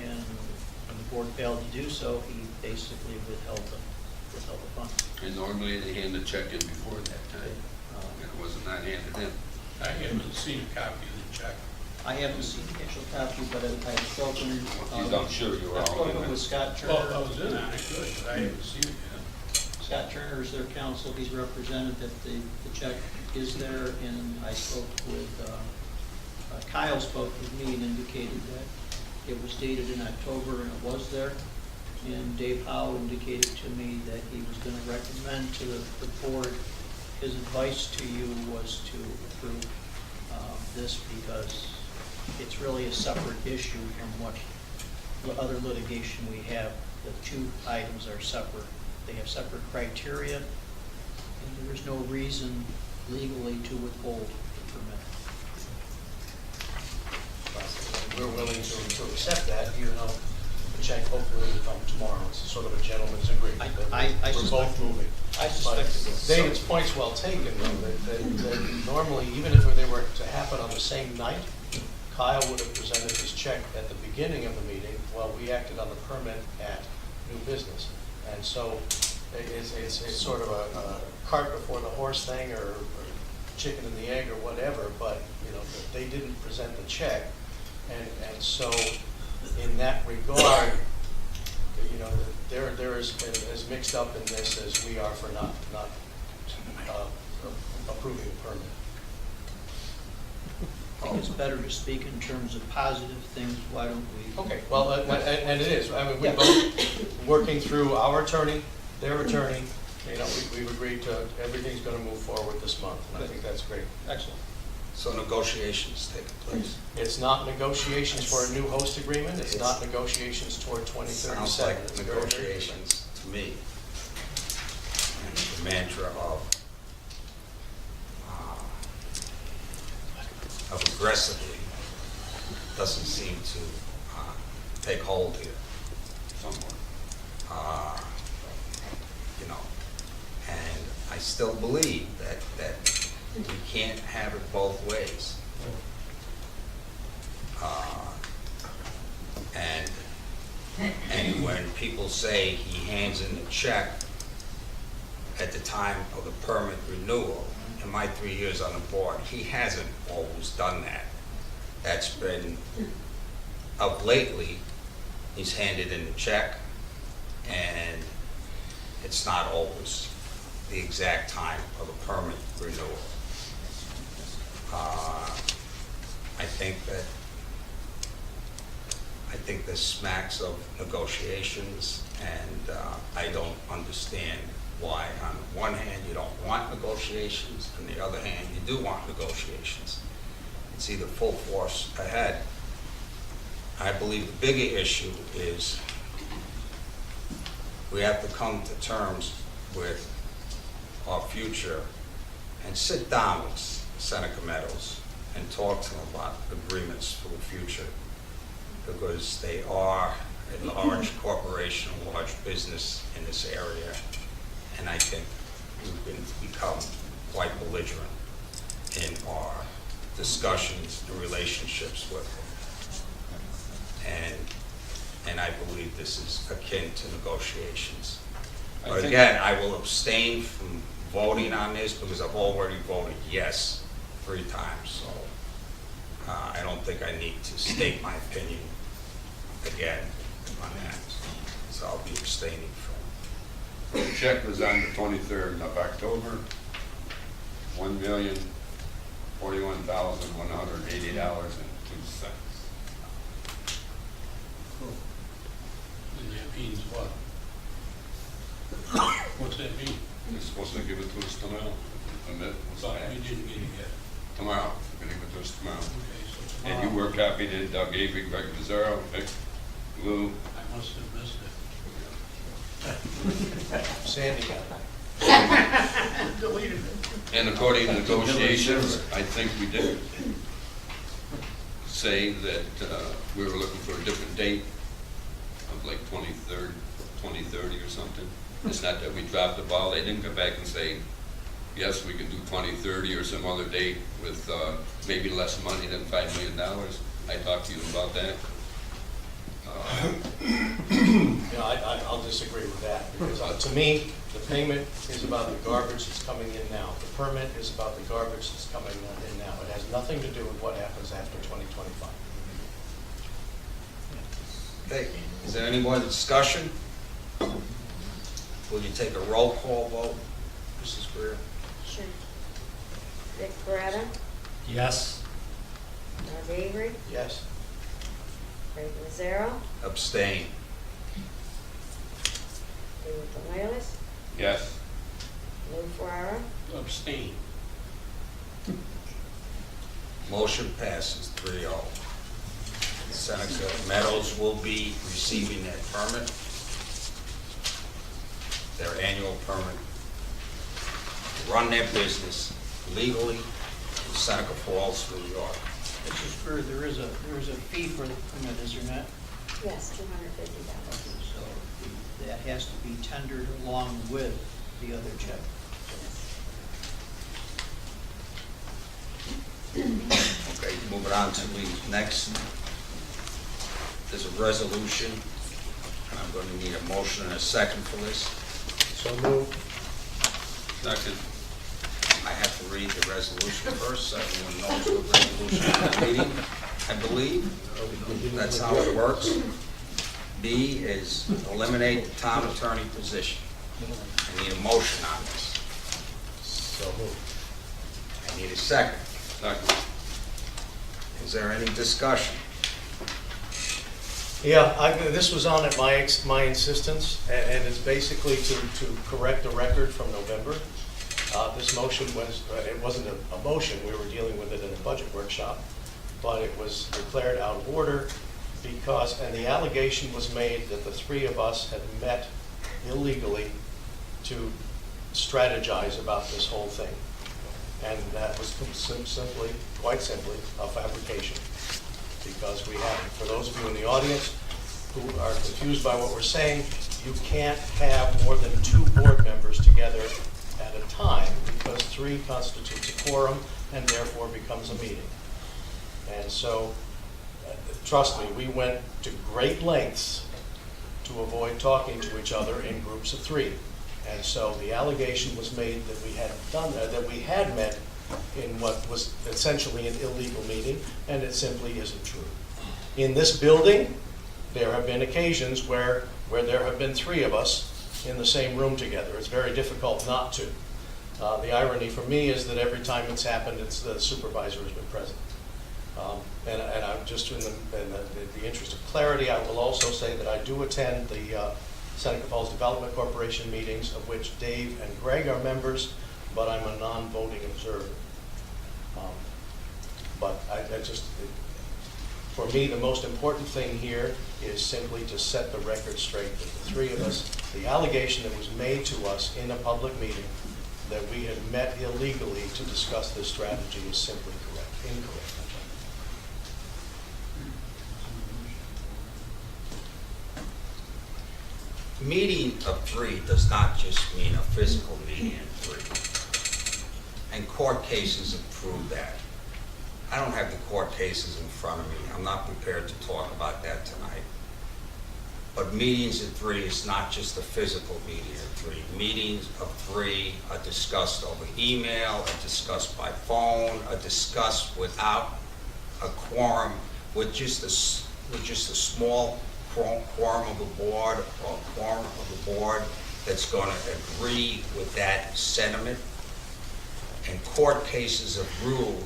And when the board failed to do so, he basically withheld the funds. And normally they hand the check in before that time, and it was not handed in. I haven't seen a copy of the check. I haven't seen the actual copy, but I've spoken. I'm sure you were I've all in spoken it. with Scott Turner. Well, I was in on it, good, but I haven't seen it yet. Scott Turner is their counsel. He's represented that the check is there, and I spoke with, Kyle spoke with me and indicated that it was dated in October and it was there. And Dave Howe indicated to me that he was going to recommend to the board, his advice to you was to approve this because it's really a separate issue from what other litigation we have. The two items are separate. They have separate criteria, and there is no reason legally to withhold the permit. we're willing to accept that, even though the check hopefully will come tomorrow. It's sort of a gentleman's agreement. I We're both suspect- moving. I But suspected it. David's point's well taken, though, that normally, even if they were to happen on the same night, Kyle would have presented his check at the beginning of the meeting, while we acted on the permit at new business. And so it's sort of a cart before the horse thing, or chicken and the egg, or whatever, but, you know, they didn't present the check. And so, in that regard, you know, they're as mixed up in this as we are for not approving the permit. I think it's better to speak in terms of positive things. Why don't we? Okay, well, and it is. I mean, we both, working through our attorney, their attorney, you know, we've agreed to, everything's gonna move forward this month, and I think that's great. Excellent. So negotiations taking place. It's not negotiations for a new host agreement, it's not negotiations toward 2037. Sounds like It's very, very different. negotiations to me. And the mantra of aggressively doesn't seem to take hold here somewhere. You know, and I still believe that we can't have it both ways. And when people say he hands in the check at the time of the permit renewal, in my 3 years on the board, he hasn't always done that. That's been, of lately, he's handed in the check, and it's not always the exact time of the permit renewal. I think this smacks of negotiations, and I don't understand why on the one hand you don't want negotiations, on the other hand you do want negotiations. It's either full force ahead. I believe the bigger issue is we have to come to terms with our future and sit down with Seneca Meadows and talk to them about agreements for the future, because they are a large corporation, a large business in this area, and I think we've become quite belligerent in our discussions and relationships with them. And I believe this is akin to negotiations. But again, I will abstain from voting on this because I've already voted yes 3 times, so I don't think I need to state my opinion again on that. So I'll be abstaining from. The check was on the 23rd of October, $1,041,180.02. And that means what? What's that mean? They're supposed to give it to us tomorrow. So we didn't get it yet. Tomorrow, they're gonna give it to us tomorrow. Okay, so And you tomorrow, were copied in, Doug Avery, Greg Pizzaro, Vic, Lou. I must have missed it. Sandy got it. Deleted it. And according to negotiations, I think we did say that we were looking for a different date of like 2030 or something. It's not that we dropped the ball. They didn't come back and say, yes, we can do 2030 or some other date with maybe less money than $5 million. I talked to you about that. You know, I'll disagree with that, because to me, the payment is about the garbage that's coming in now. The permit is about the garbage that's coming in now. It has nothing to do with what happens after 2025. Okay, is there any more discussion? Will you take a roll call vote, Mrs. Greer? Sure. Rick Beretta, Yes. Doug Avery, Yes? Craig Mazzaro, Abstain. David Morales, Yes. Lou Ferrara, Abstain. Motion passes 3-0. Seneca Meadows will be receiving that permit, their annual permit, to run their business legally in Seneca Falls, New York. Mrs. Spur, there is a fee for the permit, is there not? Yes, $250. So that has to be tendered along with the other check. Okay, moving on to the next. There's a resolution, and I'm going to need a motion and a second for this. So moved. Second. I have to read the resolution first, so everyone knows what resolution I'm reading, I believe. That's how it works. B is eliminate the town attorney position. I need a motion on this. So moved. I need a second. Second. Is there any discussion? Yeah, this was on at my insistence, and it's basically to correct the record from November. This motion was, it wasn't a motion, we were dealing with it in a budget workshop, but it was declared out of order because, and the allegation was made that the three of us had met illegally to strategize about this whole thing. And that was simply, quite simply, a fabrication. Because we have, for those of you in the audience who are confused by what we're saying, you can't have more than 2 board members together at a time because 3 constitutes a quorum and therefore becomes a meeting. And so, trust me, we went to great lengths to avoid talking to each other in groups of 3. And so the allegation was made that we had done that we had met in what was essentially an illegal meeting, and it simply isn't true. In this building, there have been occasions where there have been 3 of us in the same room together. It's very difficult not to. The irony for me is that every time it's happened, it's the supervisor has been present. And I'm just in the interest of clarity, I will also say that I do attend the Seneca Falls Development Corporation meetings, of which Dave and Greg are members, but I'm a non-voting observer. But for me, the most important thing here is simply to set the record straight that the 3 of us, the allegation that was made to us in a public meeting that we had met illegally to discuss this strategy is simply incorrect. Meeting of 3 does not just mean a physical meeting of 3. And court cases have proved that. I don't have the court cases in front of me. I'm not prepared to talk about that tonight. But meetings of 3 is not just a physical meeting of 3. Meetings of 3 are discussed over email, are discussed by phone, are discussed without a quorum, with just a small quorum of the board or quorum of the board that's going to agree with that sentiment. And court cases have ruled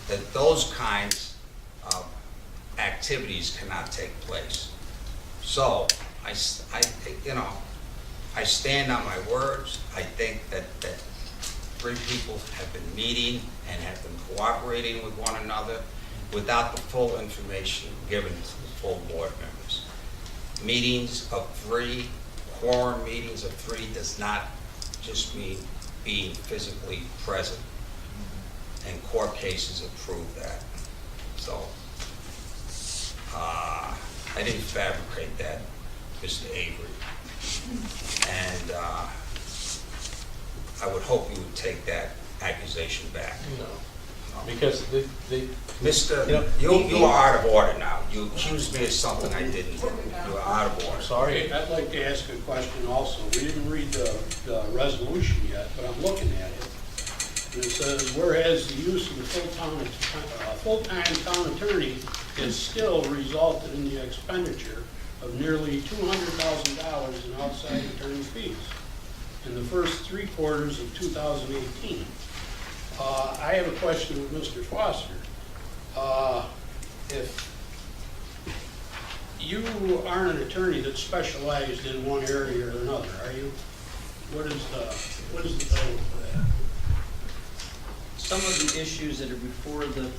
that those kinds of activities cannot take place. So I stand on my words. I think that 3 people have been meeting and have been cooperating with one another without the full information given to the full board members. Meetings of 3, quorum meetings of 3 does not just mean being physically present. And court cases have proved that. So, I didn't fabricate that, Mr. Avery. And I would hope you would take that accusation back. No, because Mr. You are out of order now. You accused me of something I didn't do. You are out of order. Sorry. I'd like to ask a question also. We didn't read the resolution yet, but I'm looking at it. And it says, whereas the use of the full-time town attorney has still resulted in the expenditure of nearly $200,000 in outside attorney fees in the first 3 quarters of 2018. I have a question with Mr. Foster. If you aren't an attorney that's specialized in one area or another, are you? What is the title for that? Some of the issues that are before the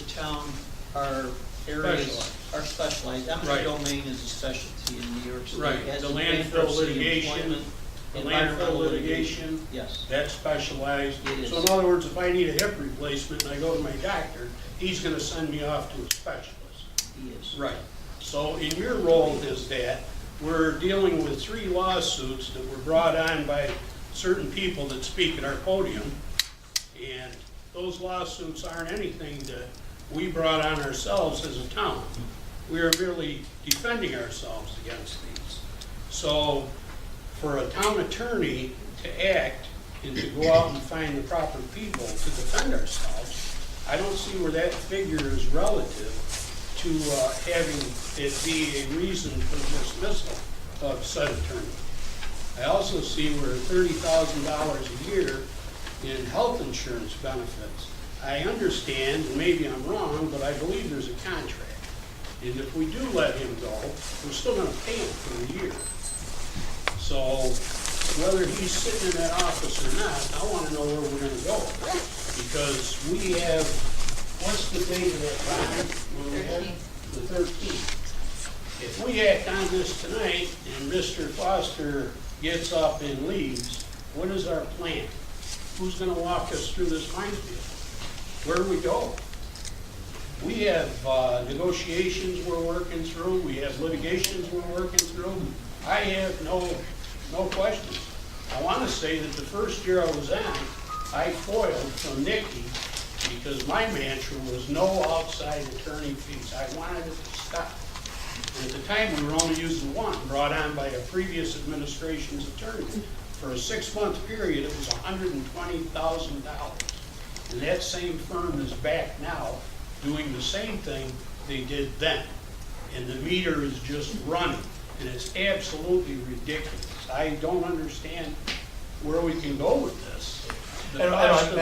town are areas, are specialized. Eminent Right. domain is a specialty in New York State. Right, As the in landfill bankruptcy, litigation. employment, the Environmental landfill litigation, Yes. that's specialized. It is. So in other words, if I need a hip replacement and I go to my doctor, he's gonna send me off to a specialist. He is. Right. So in your role is that we're dealing with 3 lawsuits that were brought on by certain people that speak at our podium. And those lawsuits aren't anything that we brought on ourselves as a town. We are merely defending ourselves against these. So for a town attorney to act and to go out and find the proper people to defend ourselves, I don't see where that figure is relative to having it be a reason for dismissal of said attorney. I also see where $30,000 a year in health insurance benefits. I understand, and maybe I'm wrong, but I believe there's a contract. And if we do let him go, we're still gonna pay him for a year. So whether he's sitting in that office or not, I wanna know where we're gonna go. Because we have, what's the date of that bond? When we have the 13th. If we act on this tonight and Mr. Foster gets up and leaves, what is our plan? Who's gonna walk us through this minefield? Where do we go? We have negotiations we're working through, we have litigations we're working through. I have no questions. I wanna say that the first year I was on, I foiled from Nikki because my mantra was no outside attorney fees. I wanted it to stop. And at the time, we were only using one, brought on by a previous administration's attorney. For a 6-month period, it was $120,000. And that same firm is back now doing the same thing they did then. And the meter is just running, and it's absolutely ridiculous. I don't understand where we can go with this. And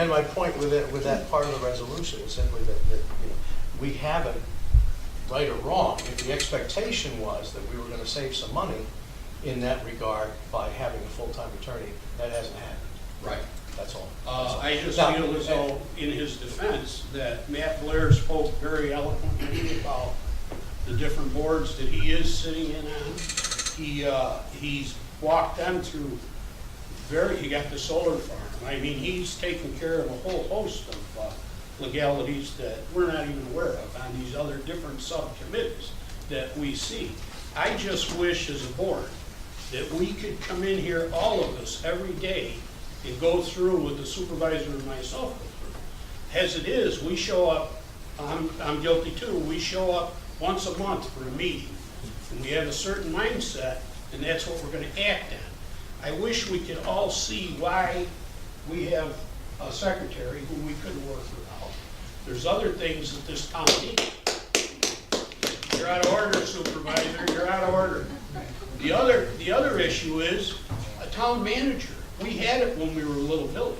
my point with that part of the resolution is simply that we haven't, right or wrong, if the expectation was that we were gonna save some money in that regard by having a full-time attorney, that hasn't happened. Right. That's all. I just feel as though, in his defense, that Matt Blair spoke very eloquently about the different boards that he is sitting in on. He's walked them through he got the solar farm. I mean, he's taken care of a whole host of legalities that we're not even aware of on these other different subcommittees that we see. I just wish as a board that we could come in here, all of us, every day and go through with the supervisor and myself go through. As it is, we show up, I'm guilty too, we show up once a month for a meeting. And we have a certain mindset, and that's what we're gonna act on. I wish we could all see why we have a secretary who we couldn't work without. There's other things that this town needs. You're out of order, supervisor, you're out of order. The other issue is a town manager. We had it when we were a little village.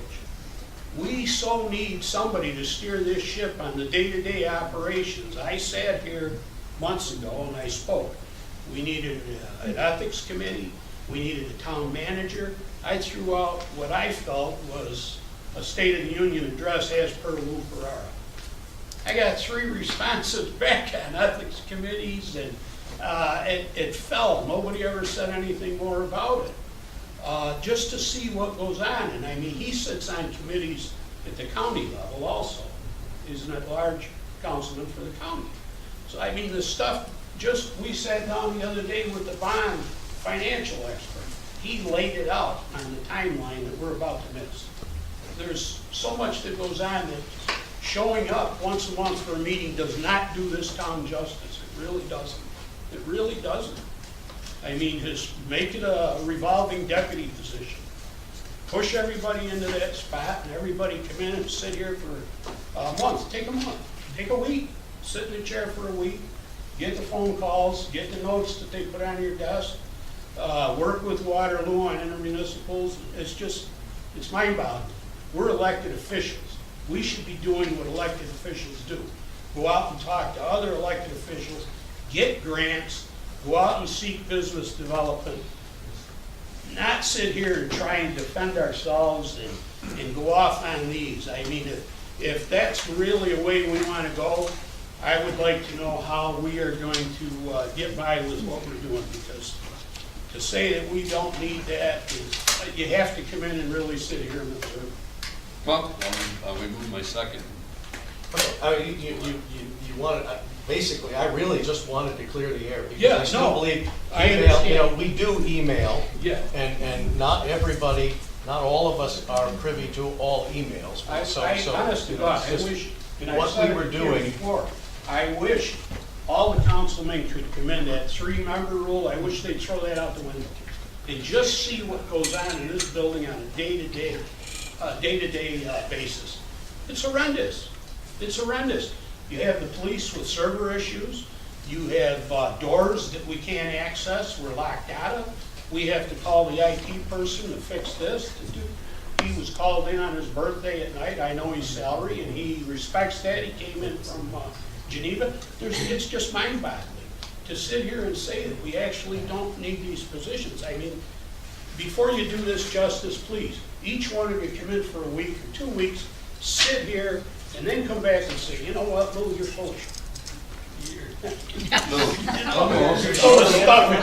We so need somebody to steer this ship on the day-to-day operations. I sat here months ago and I spoke. We needed an ethics committee. We needed a town manager. I threw out what I felt was a State of the Union address as per Lou Ferrara. I got 3 responses back on ethics committees, and it fell. Nobody ever said anything more about it. Just to see what goes on. And I mean, he sits on committees at the county level also. He's an at-large councilman for the county. So I mean, the stuff, we sat down the other day with the bond financial expert. He laid it out on the timeline that we're about to miss. There's so much that goes on that showing up once a month for a meeting does not do this town justice. It really doesn't. It really doesn't. I mean, just make it a revolving deputy position. Push everybody into that spot and everybody come in and sit here for a month. Take a month. Take a week. Sit in the chair for a week. Get the phone calls. Get the notes that they put on your desk. Work with Waterloo on intermunicipals. It's mind-boggling. We're elected officials. We should be doing what elected officials do. Go out and talk to other elected officials, get grants, go out and seek business development, not sit here and try and defend ourselves and go off on these. I mean, if that's really a way we want to go, I would like to know how we are going to get by with what we're doing, because To say that we don't need that is, you have to come in and really sit here and observe. Well, I'll remove my second. Okay, you wanted, basically, I really just wanted to clear the air. Because Yeah, I still no, believe I email, understand. we do email. Yeah. And not everybody, not all of us are privy to all emails. I So- honest to you know, God, it's I just wish, and I what said we were it here doing. before, I wish all the councilmen could come in, that 3-member rule, I wish they'd throw that out the window. And just see what goes on in this building on a day-to-day basis. It's horrendous. It's horrendous. You have the police with server issues. You have doors that we can't access, we're locked out of. We have to call the IT person to fix this. He was called in on his birthday at night. I know his salary, and he respects that. He came in from Geneva. It's just mind-boggling to sit here and say that we actually don't need these positions. I mean, before you do this justice, please, each one of you come in for a week or 2 weeks, sit here, and then come back and say, you know what, Lou, you're full of shit. You're full of stuffing.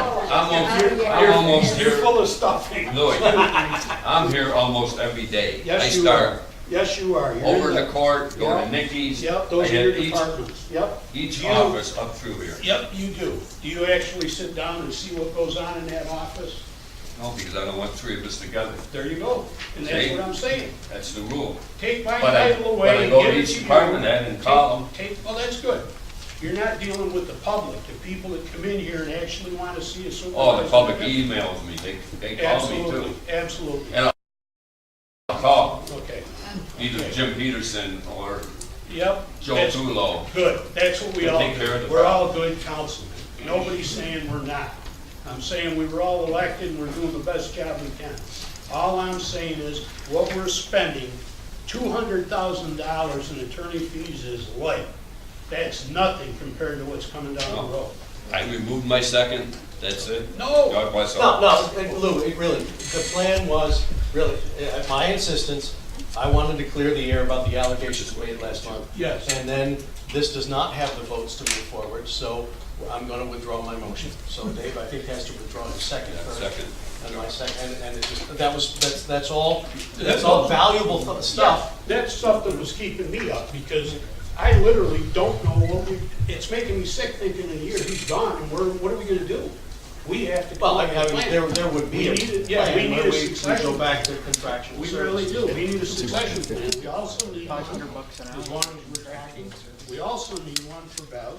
You're full of stuffing. Louis, I'm here almost every day. Yes, I you start are. Yes, you are. You're over in the court, go Yep. to Nikki's. Yep, those I are your hit departments. Yep. Each You- office up through here. Yep, you do. Do you actually sit down and see what goes on in that office? No, because I don't want 3 of us together. There you go. And that's See? what I'm saying. That's the rule. Take my But I title away. but I go give to it each you. department head and call them. Well, that's good. You're not dealing with the public, the people that come in here and actually want to see a supervisor. Oh, the public emails me, they call me Absolutely, too. absolutely. And I'll call Okay. either Jim Peterson or Yep. Joe that's Tulo. Good. That's what we To all take care of do. the We're all good councilmen. Nobody's saying we're not. I'm saying we were all elected and we're doing the best job we can. All I'm saying is what we're spending, $200,000 in attorney fees is light. That's nothing compared to what's coming down the road. I removed my second, that's it. No. God bless all. No, Lou, it really, the plan was, really, at my insistence, I wanted to clear the air about the allegations made last month. Yes. And then this does not have the votes to move forward, so I'm going to withdraw my motion. So Dave, I think, has to withdraw his second first. Second. And my second, and it just, that's all valuable stuff. That's stuff that was keeping me up, because I literally don't know it's making me sick thinking in a year, he's gone, and what are we gonna do? We have to Well, come I up mean, with a plan. there would be a We need it, yeah, we plan need where a we succession go back to plan. contractual We services. really do, we need a succession plan. We also need one, $500 an as hour. long as we're talking, we also need one for Bev,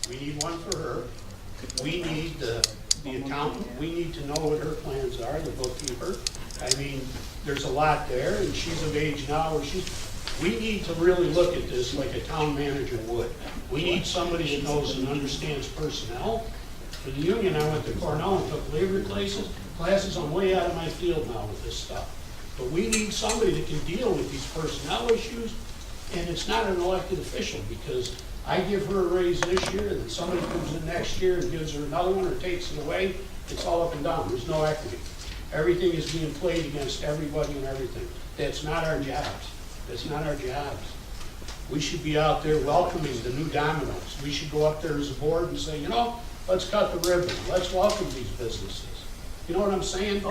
we need one for her, we need the accountant, we need to know what her plans are, the bookkeeper. I mean, there's a lot there, and she's of age now where we need to really look at this like a town manager would. We need somebody that knows and understands personnel. For the union, I went to Cornell and took labor classes. I'm way out of my field now with this stuff. But we need somebody that can deal with these personnel issues, and it's not an elected official, because I give her a raise this year, and then somebody comes in next year and gives her another one or takes it away. It's all up and down. There's no equity. Everything is being played against everybody and everything. That's not our jobs. That's not our jobs. We should be out there welcoming the new dominoes. We should go up there as a board and say, you know, let's cut the ribbon. Let's welcome these businesses. You know what I'm saying?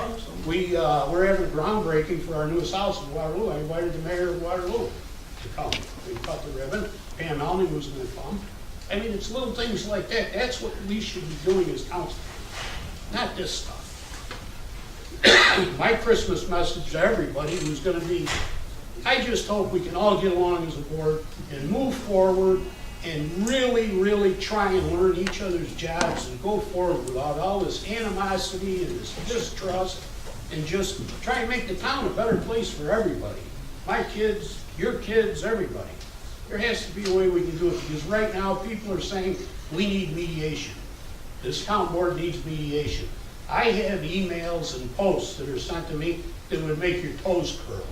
We're having a groundbreaking for our newest house in Waterloo. I invited the mayor of Waterloo to come. We cut the ribbon. Pam Melny was going to come. I mean, it's little things like that. That's what we should be doing as council, not this stuff. My Christmas message to everybody was going to be, I just hope we can all get along as a board and move forward and really, really try and learn each other's jobs and go forward without all this animosity and this distrust, and just try and make the town a better place for everybody. My kids, your kids, everybody. There has to be a way we can do it, because right now people are saying we need mediation. This town board needs mediation. I have emails and posts that are sent to me that would make your toes curl.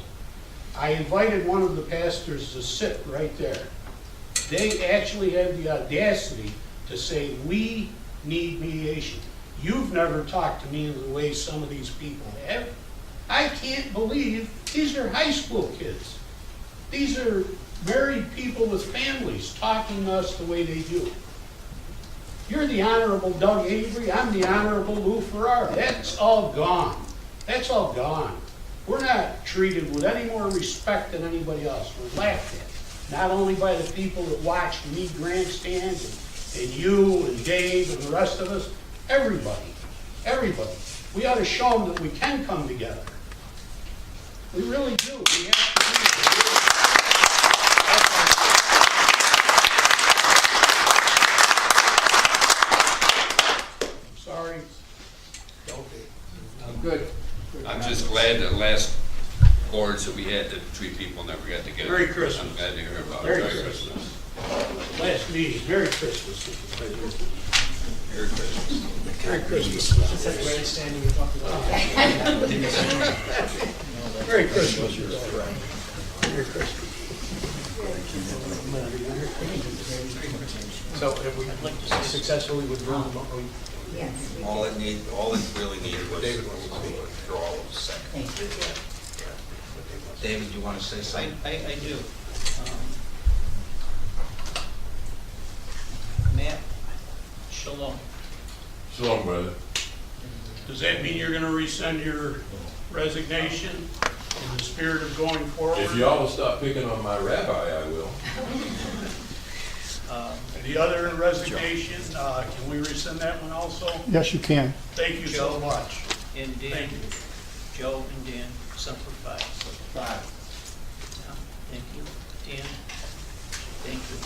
I invited one of the pastors to sit right there. They actually have the audacity to say, we need mediation. You've never talked to me in the way some of these people have. I can't believe these are high school kids. These are married people with families talking to us the way they do. You're the Honorable Doug Avery, I'm the Honorable Lou Ferrara. That's all gone. That's all gone. We're not treated with any more respect than anybody else. We're laughed at. Not only by the people that watch me grandstand, and you and Dave and the rest of us, everybody. Everybody. We ought to show them that we can come together. We really do. We have to do it. I'm sorry. Don't be. I'm good. I'm just glad that last boards that we had, the three people never got together. Merry Christmas. I'm glad to hear about it. Merry Christmas. Last meeting, Merry Christmas. Merry Christmas. Merry Christmas. Merry Christmas. Merry Christmas. So have we successfully withdrawn the motion? All it really needed was withdrawal of a second. David, you want to say something? I do. Matt, shalom. Shalom, brother. Does that mean you're gonna rescind your resignation in the spirit of going forward? If y'all will stop picking on my rabbi, I will. And the other resignation, can we rescind that one also? Yes, you can. Thank you so Joe. much. And Dan, Thank you. Joe and Dan, Semper Fi. Thank you. Dan, thank you.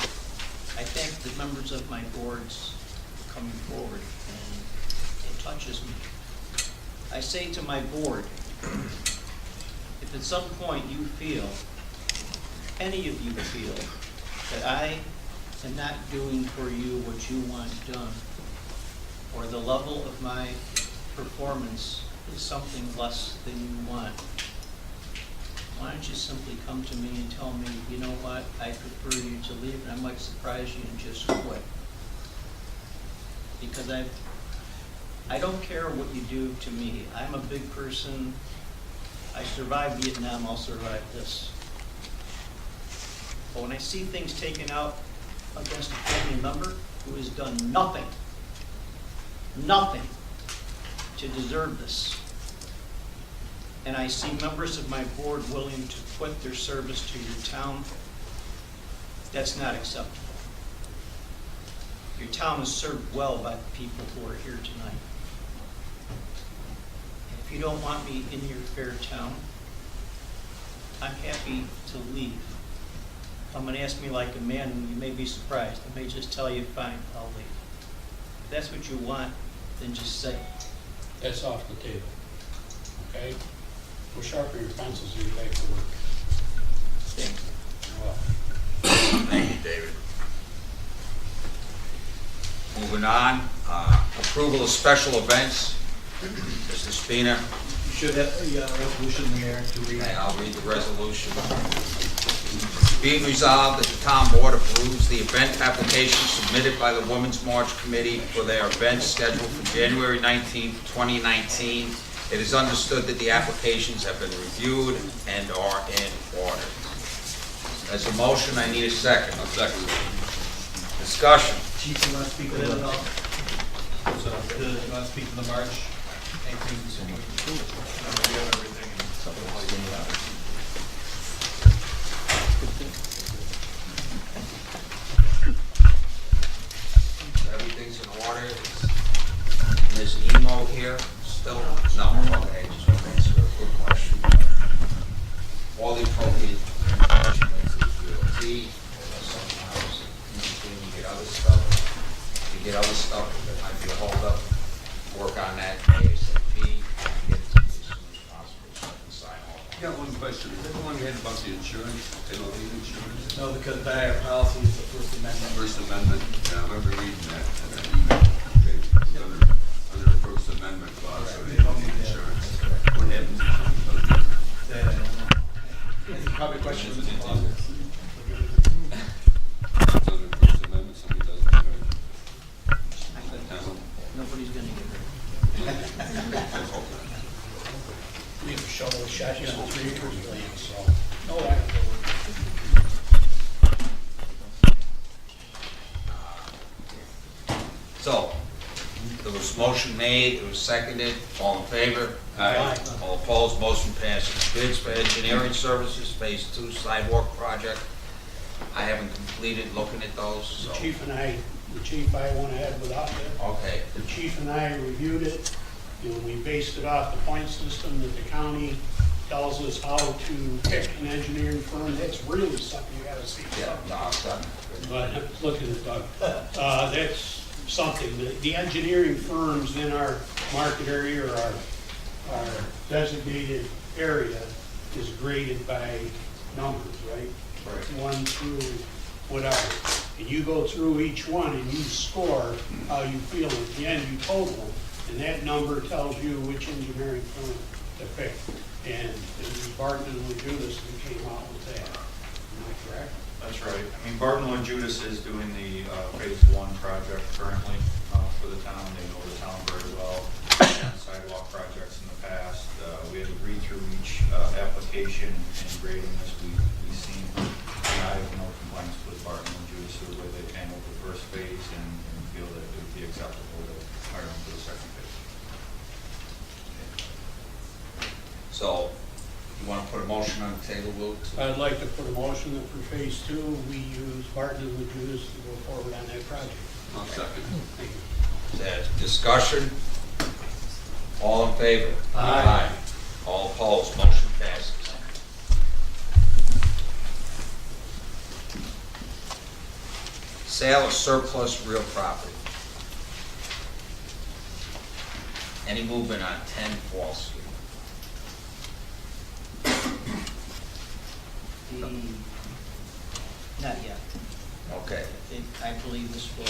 I thank the members of my boards for coming forward, and it touches me. I say to my board, if at some point you feel, any of you feel, that I am not doing for you what you want done, or the level of my performance is something less than you want, why don't you simply come to me and tell me, you know what, I prefer you to leave, and I might surprise you and just quit. Because I don't care what you do to me. I'm a big person. I survived Vietnam, I'll survive this. But when I see things taken out against a family member who has done nothing to deserve this, and I see members of my board willing to quit their service to your town, that's not acceptable. Your town is served well by the people who are here tonight. And if you don't want me in your fair town, I'm happy to leave. If I'm gonna ask me like a man, you may be surprised. I may just tell you, fine, I'll leave. If that's what you want, then just say it. That's off the table. Okay? Go sharpen your pencils and get back to work. Thank you. You're welcome. Thank you, David. Moving on, approval of special events. Mr. Spina, You should have a resolution in there to read. and I'll read the resolution. Being resolved that the town board approves the event application submitted by the Women's March Committee for their event scheduled for January 19th, 2019. It is understood that the applications have been reviewed and are in order. As a motion, I need a second. I'll second it. Discussion. Chief, you want to speak to that at all? So, you want to speak to the March? Everything's in order. Is Ms. Emo here still? No, okay, just want to answer a quick question. All the appropriate measurements of DOT, something else, you get other stuff. You get other stuff that might be a holdup, work on that ASAP, get it to me as soon as possible so I can sign off. I got one question. Is that the one we had about the insurance? They don't need insurance? No, because by our policy is the First Amendment. First Amendment, yeah, I remember reading that. And then okay, it's under the First Amendment clause, so they don't need insurance. What happens? Probably questions. It's under the First Amendment, somebody doesn't have it. Nobody's gonna get hurt. We have a shovel of shotgun and 3 acres of land, so, no, I don't know. So, was motion made, it was seconded, all in favor? Aye. All opposed, motion passes. Bids for engineering services, Phase 2 sidewalk project. I haven't completed looking at those, The so. chief and I, went ahead without it. Okay, The chief and I reviewed it, and we based it off the point system that the county tells us how to pick an engineering firm. That's really something you gotta see. yeah, no, I'm done. But I'm looking at Doug. That's something, the engineering firms in our market area or our designated area is graded by numbers, right? Right. 1 through whatever. And you go through each one and you score how you feel. At the end, you total them, and that number tells you which engineering firm to pick. And it was Barton and Judas who came out with that. Am I correct? That's right. I mean, Barton and Judas is doing the Phase 1 project currently for the town. They know the town very well. They've done sidewalk projects in the past. We had to read through each application and grading as we seen. And I have no complaints with Barton and Judas or the way they handled the first phase and feel that it would be acceptable to hire them for the second phase. So, you want to put a motion on the table, Lou? I'd like to put a motion that for Phase 2, we use Barton and Judas to go forward on that project. I'll second. Thank you. Is there discussion? All in favor? Aye. All opposed, motion passes. Sale of surplus real property. Any movement on 10 Fall Street? Not yet. Okay, I believe this will,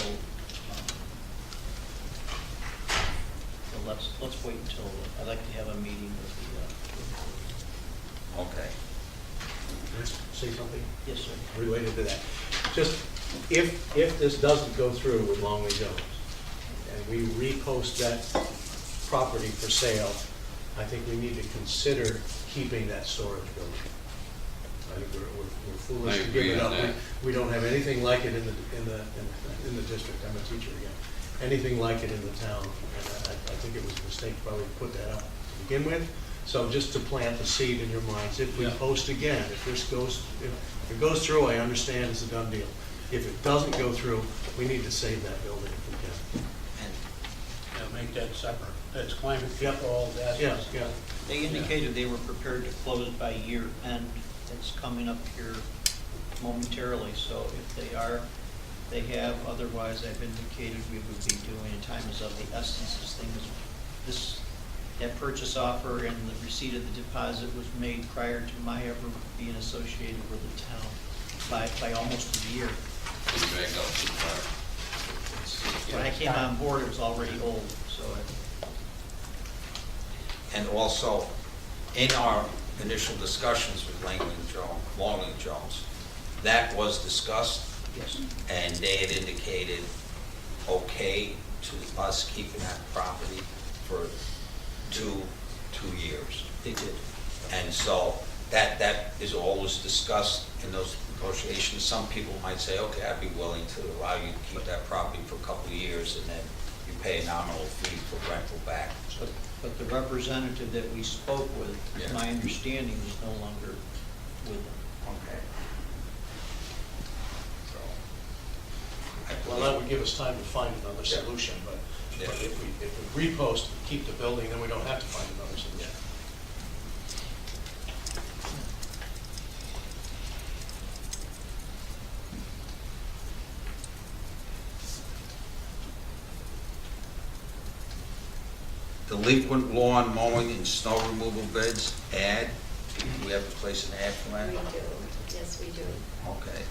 well, let's wait until, I'd like to have a meeting with okay. Can I say something yes, sir. related to that? Just, if this doesn't go through with Longley Jones, and we repost that property for sale, I think we need to consider keeping that storage building. I think we're foolish I to give agree it on up. that. We don't have anything like it in the district. I'm a teacher again. Anything like it in the town, and I think it was a mistake probably to put that up to begin with. So just to plant the seed in your minds, if we Yeah. post again, if this goes, if it goes through, I understand it's a done deal. If it doesn't go through, we need to save that building if we can. Yeah, make that separate. That's climate Yep. control, that's. Yeah, yeah. They indicated they were prepared to close by year end. It's coming up here momentarily, so if they are, they have, otherwise I've indicated we would be doing, and time is of the essence, that purchase offer and the receipt of the deposit was made prior to my ever being associated with the town by almost a year. Didn't back up too far. When I came on board, it was already old, so And also, in our initial discussions with Long and Jones, that was discussed, yes. and they had indicated okay to us keeping that property for two years. They did. And so that is always discussed in those negotiations. Some people might say, okay, I'd be willing to allow you to keep that property for a couple of years, and then you pay a nominal fee for rental back. But the representative that we spoke with, Yeah. my understanding, is no longer with them. Okay. So, I Well, believe- that would give us time to find another Yeah. solution, but Yeah. if we repost and keep the building, then we don't have to find another solution. Delinquent lawn mowing and snow removal bids, ad. We have to place an ad for that? We do, yes, we do. Okay.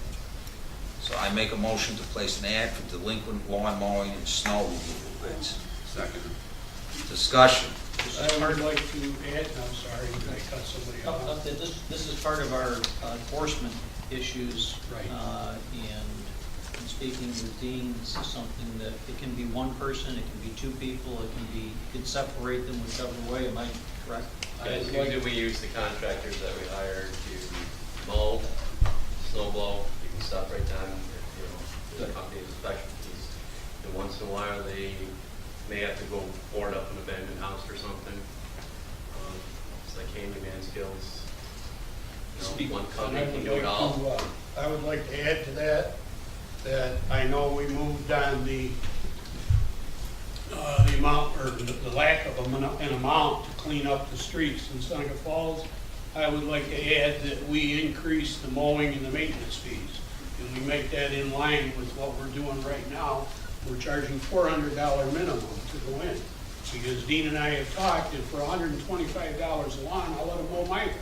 So I make a motion to place an ad for delinquent lawn mowing and snow removal bids. Second. Discussion. I would like to add, I'm sorry, I cut somebody off. This is part of our enforcement issues. Right. And speaking with Dean, this is something that, it can be one person, it can be two people, it can be, you can separate them whichever way, am I correct? Usually we use the contractors that we hire to mow, snow blow. You can stop right down, the company inspection piece. And once in a while, they may have to go board up an abandoned house or something. It's like handyman skills. You know, one company can do it all. I would like to add to that, that I know we moved on the amount, or the lack of an amount to clean up the streets in Seneca Falls. I would like to add that we increase the mowing and the maintenance fees. And we make that in line with what we're doing right now. We're charging $400 minimum to go in. Because Dean and I have talked, and for $125 a lawn, I'll let them mow my yard.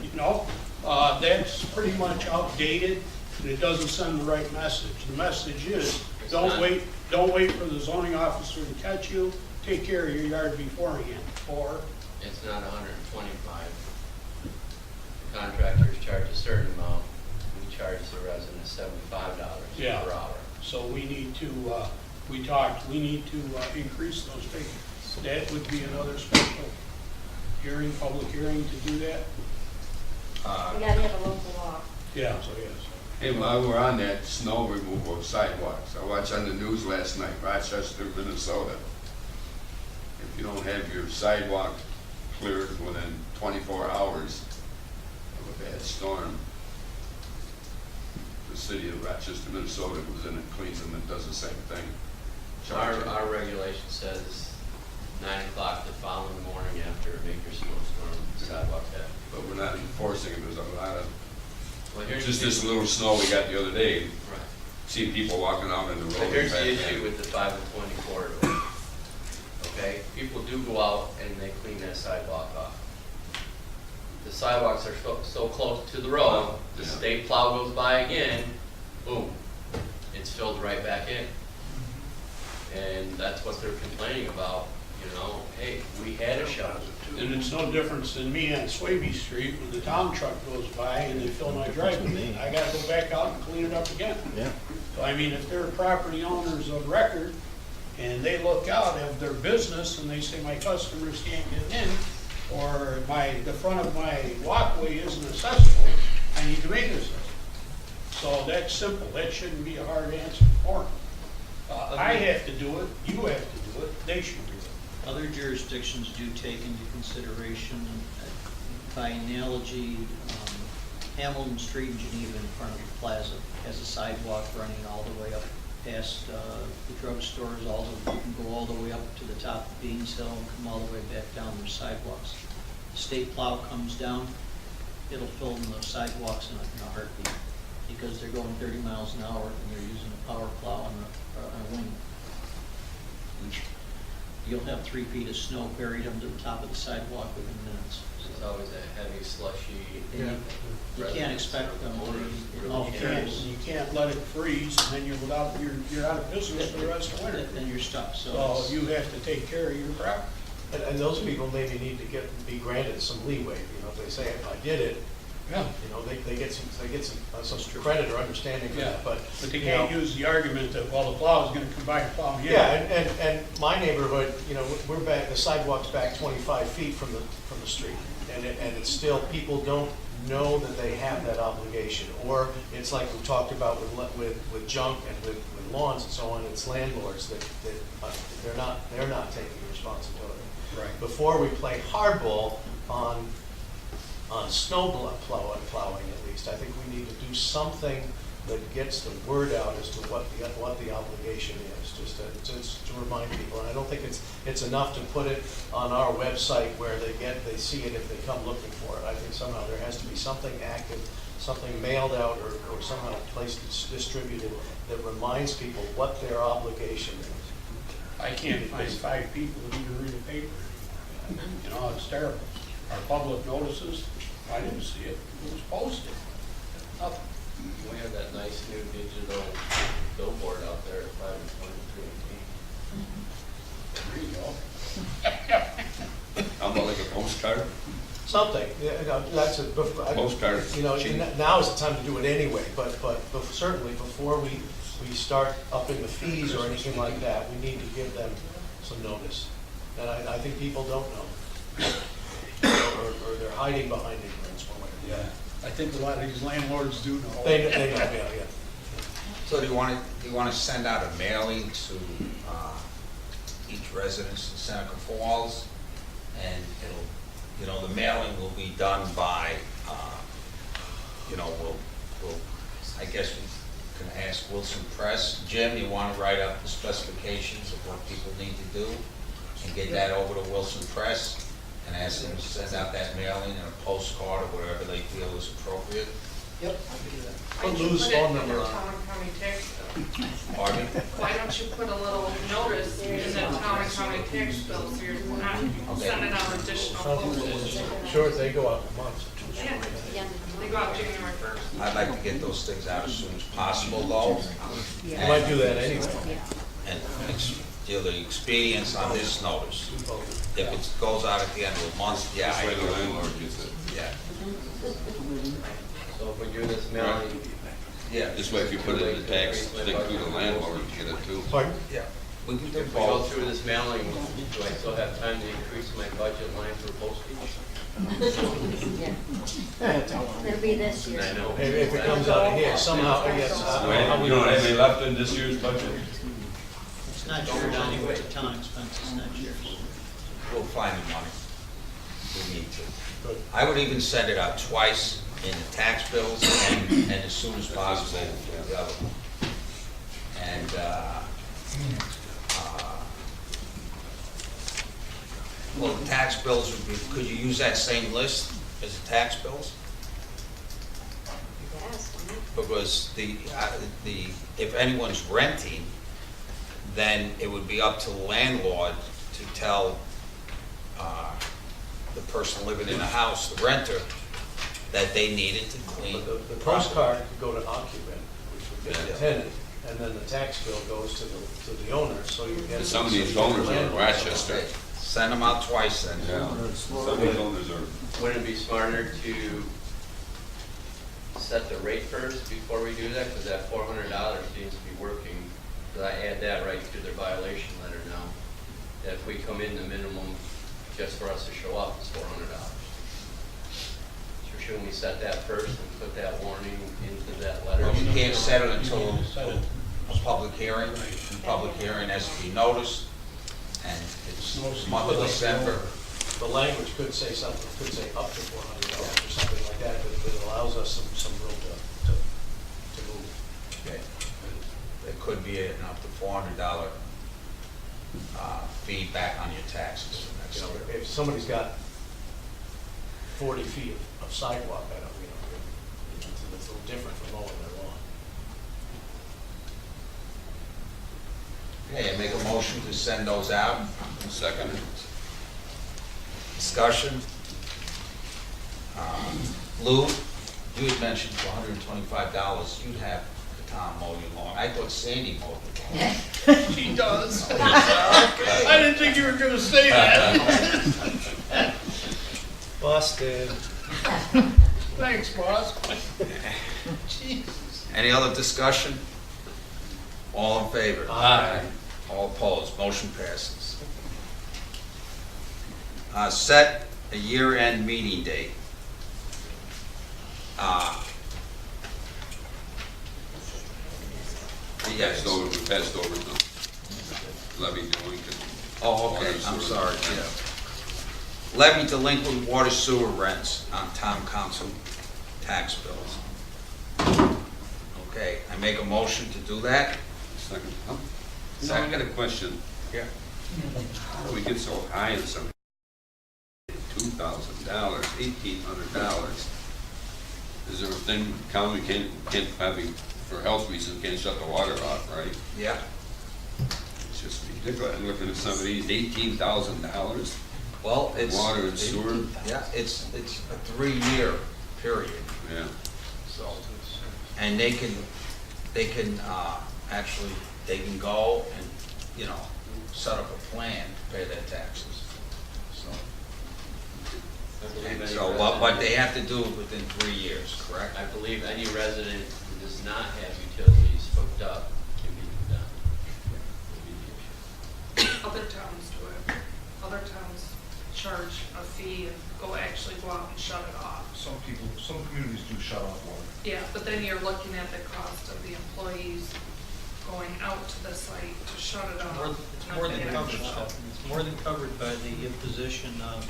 You know, that's pretty much outdated, and it doesn't send the right message. The message is, don't wait for the zoning officer to catch you. Take care of your yard beforehand. Or It's not 125. The contractors charge a certain amount. We charge the resident $75 Yeah. per hour. so we need to, we need to increase those figures. That would be another special hearing, public hearing to do that. We gotta have a local law. Yeah, so yes. Hey, while we're on that snow removal of sidewalks, I watched on the news last night, Rochester, Minnesota. If you don't have your sidewalk cleared within 24 hours of a bad storm, the city of Rochester, Minnesota goes in and cleans them and does the same thing. Our regulation says 9 o'clock the following morning after a major snowstorm, sidewalk that. But we're not enforcing it. There's a lot of, Well, here's just the- this little snow we got the other day, Right. see people walking out in the road. But here's the back issue then. with the 5 and 20 corridor. Okay, people do go out and they clean that sidewalk off. The sidewalks are so close to the road, the Yeah. state plow goes by again, boom, it's filled right back in. And that's what they're complaining about, you know, hey, we had a shovel. And it's no difference than me on Swaby Street when the town truck goes by and they fill my driveway. I gotta go back out and clean it up again. Yeah. So I mean, if they're property owners of record and they look out of their business and they say my customers can't get in, or the front of my walkway isn't accessible, I need to make it accessible. So that's simple. That shouldn't be a hard answer for them. I have to do it, you have to do it, they should do it. Other jurisdictions do take into consideration, by analogy, Hamilton Street in Geneva in front of the plaza has a sidewalk running all the way up past the drugstores, you can go all the way up to the top of Beans Hill and come all the way back down the sidewalks. The state plow comes down, it'll fill in those sidewalks in a heartbeat, because they're going 30 miles an hour and they're using a power plow on a wing. You'll have 3 feet of snow buried under the top of the sidewalk within minutes. There's always a heavy slushy. You can't expect them You can't let it freeze, and then you're out of business for the rest of the winter. Then you're stuck, So you have to take care of your property. And those people maybe need to be granted some leeway, you know, if they say, if I did it, Yeah. you know, they get some credit or understanding for that, but. But they you can't know, use the argument that, well, the plow is gonna come by and plow me in. Yeah, and my neighborhood, you know, we're back, the sidewalk's back 25 feet from the street. And it's still, people don't know that they have that obligation. Or it's like we talked about with junk and with lawns and so on, it's landlords that they're not taking responsibility. Right. Before we play hardball on snow plowing at least, I think we need to do something that gets the word out as to what the obligation is, just to remind people. And I don't think it's enough to put it on our website where they see it if they come looking for it. I think somehow there has to be something active, something mailed out or somehow placed, distributed that reminds people what their obligation is. I can't find 5 people that even read a paper. You know, it's terrible. Our public notices, I didn't see it. It was posted. Nothing. We have that nice new digital billboard out there at 5 and 23. There you go. How about like a postcard? Something, that's a. Postcard. You know, now is the time to do it anyway, but certainly before we start upping the fees or anything like that, we need to give them some notice. And I think people don't know. Or they're hiding behind ignorance one way or the other. I think a lot of these landlords do know. They know, yeah. So do you want to send out a mailing to each residence in Seneca Falls. And it'll, you know, the mailing will be done by, you know, we'll, I guess we can ask Wilson Press. Jim, you want to write up the specifications of what people need to do and get that over to Wilson Press and ask them to send out that mailing and a postcard or whatever they feel is appropriate? Yep, I can do that. Put Lou's phone number on. County tax bill? Pardon me? Why don't you put a little notice in the town and county tax bill so you're not sending out additional postage? Sure, they go out in months. Yeah, they go out January 1st. I'd like to get those things out as soon as possible, though. You might do that anyway. And deal the expedience on this notice. If it goes out at the end of the month, yeah, I This way the agree. landlord gets it. Yeah, So if we do this mailing, yeah, This way, if you put it in the tax thing through the landlord, you get it too. Pardon? yeah. We can do if we go both. through this mailing, do I still have time to increase my budget line for postage? It'll be this year. I know. If it comes out of here, somehow, yes. You don't have any left in this year's budget? It's not shared anyway, the town expenses, not yours. We'll find the money. We need to. Good. I would even send it out twice in the tax bills and as soon as possible the other one. And, well, the tax bills would be, could you use that same list as the tax bills? Yes, why not? Because if anyone's renting, then it would be up to the landlord to tell the person living in the house, the renter, that they needed to clean. But the postcard could go to occupant, which would get the tenant, and then the tax bill goes to the owner, so you get. Some of these owners are in Rochester. Send them out twice then. Yeah. Some of these owners are. Wouldn't it be smarter to set the rate first before we do that? Because that $400 seems to be working, because I add that right to their violation letter now. That if we come in, the minimum just for us to show up is $400. So shouldn't we set that first and put that warning into that letter? Well, you can't set it until a public hearing. The public hearing has to be noticed, and it's month of December. The language could say something, could say up to $400 or something like that, but it allows us some room to move. Okay. It could be an up to $400 fee back on your taxes for next You know, year. if somebody's got 40 feet of sidewalk, I don't, it's a little different from mowing their lawn. Okay, I make a motion to send those out. Second. Discussion. Lou, you had mentioned for $125, you'd have the town mow your lawn. I thought Sandy mowed the lawn. He does. I didn't think you were gonna say that. Busted. Thanks, boss. Jesus. Any other discussion? All in favor? Aye. All opposed, motion passes. Set a year-end meeting date. Yes. So we passed over the levy delinquent. Oh, okay, I'm sorry, yeah. Levy delinquent water sewer rents on town council tax bills. Okay, I make a motion to do that. Second. So I got a question. Yeah. How do we get so high in some $2,000, $1,800? Is there a thing, county can't having, for health reasons, can't shut the water off, right? Yeah. It's just ridiculous. I'm looking at some of these, $18,000, Well, it's. water and sewer. Yeah, it's a 3-year period, Yeah. so. And they can actually, they can go and, you know, set up a plan to pay their taxes, so. I believe And any so, but they have to do it within 3 years, correct? I believe any resident who does not have utilities hooked up can be done. Other towns do it. Other towns charge a fee and actually go out and shut it off. Some communities do shut off water. Yeah, but then you're looking at the cost of the employees going out to the site to shut it off. It's It's more than covered, Stephanie. It's more than covered by the imposition of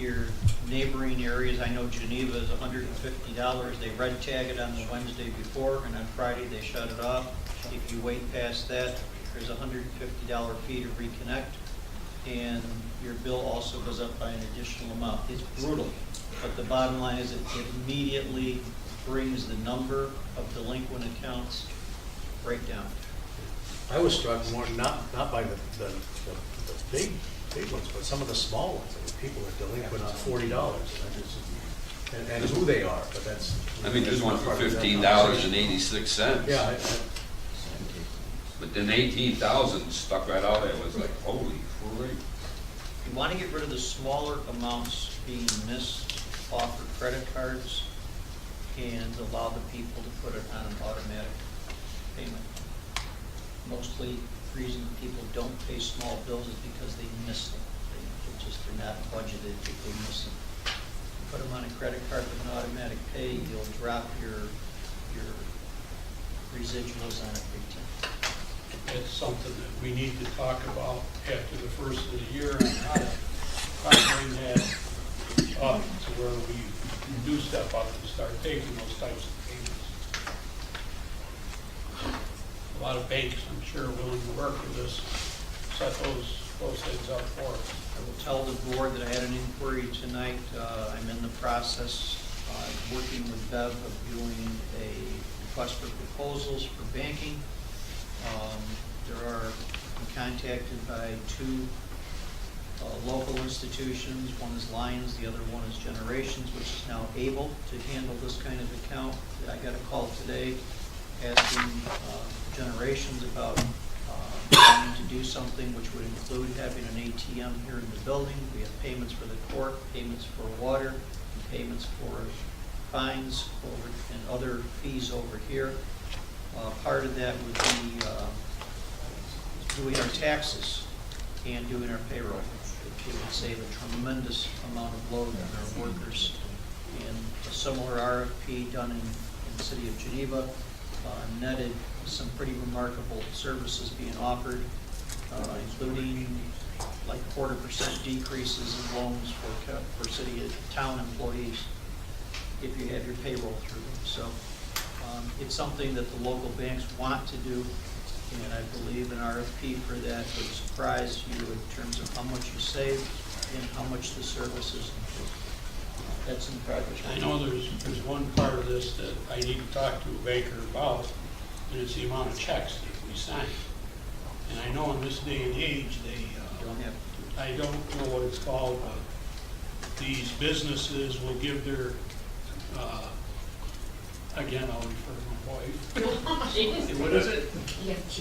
your neighboring areas. I know Geneva is $150. They red tag it on the Wednesday before, and on Friday they shut it off. If you wait past that, there's a $150 fee to reconnect, and your bill also goes up by an additional amount. It's brutal, but the bottom line is it immediately brings the number of delinquent accounts right down. I was struck more, not by the big ones, but some of the small ones. I mean, people are delinquent on $40, and who they are, but that's. I mean, there's one for $15.86. Yeah. But then 18,000 stuck right out there. It was like, holy crap. You want to get rid of the smaller amounts being missed off of credit cards and allow the people to put it on an automatic payment. Mostly, the reason people don't pay small bills is because they miss them. They're not budgeted if they miss them. You put them on a credit card with an automatic pay, you'll drop your residuals on it big time. It's something that we need to talk about after the first of the year, and how to bring that up to where we do step up and start taking those types of payments. A lot of banks, I'm sure, are willing to work with us, set those things up for us. I will tell the board that I had an inquiry tonight. I'm in the process, working with Bev of doing a request for proposals for banking. I'm contacted by two local institutions. One is Lions, the other one is Generations, which is now able to handle this kind of account. I got a call today asking Generations about wanting to do something which would include having an ATM here in the building. We have payments for the court, payments for water, and payments for fines and other fees over here. Part of that would be doing our taxes and doing our payroll. It would save a tremendous amount of load on our workers. And a similar RFP done in the city of Geneva netted some pretty remarkable services being offered, including like 0.25% decreases in loans for city and town employees if you have your payroll through them. So it's something that the local banks want to do, and I believe an RFP for that would surprise you in terms of how much you save and how much the services improve. That's in progress. I know there's one part of this that I need to talk to a banker about, and it's the amount of checks that we sign. And I know in this day and age, I don't know what it's called, but these businesses will give their, again, I'll refer to my wife. What is it? EFT.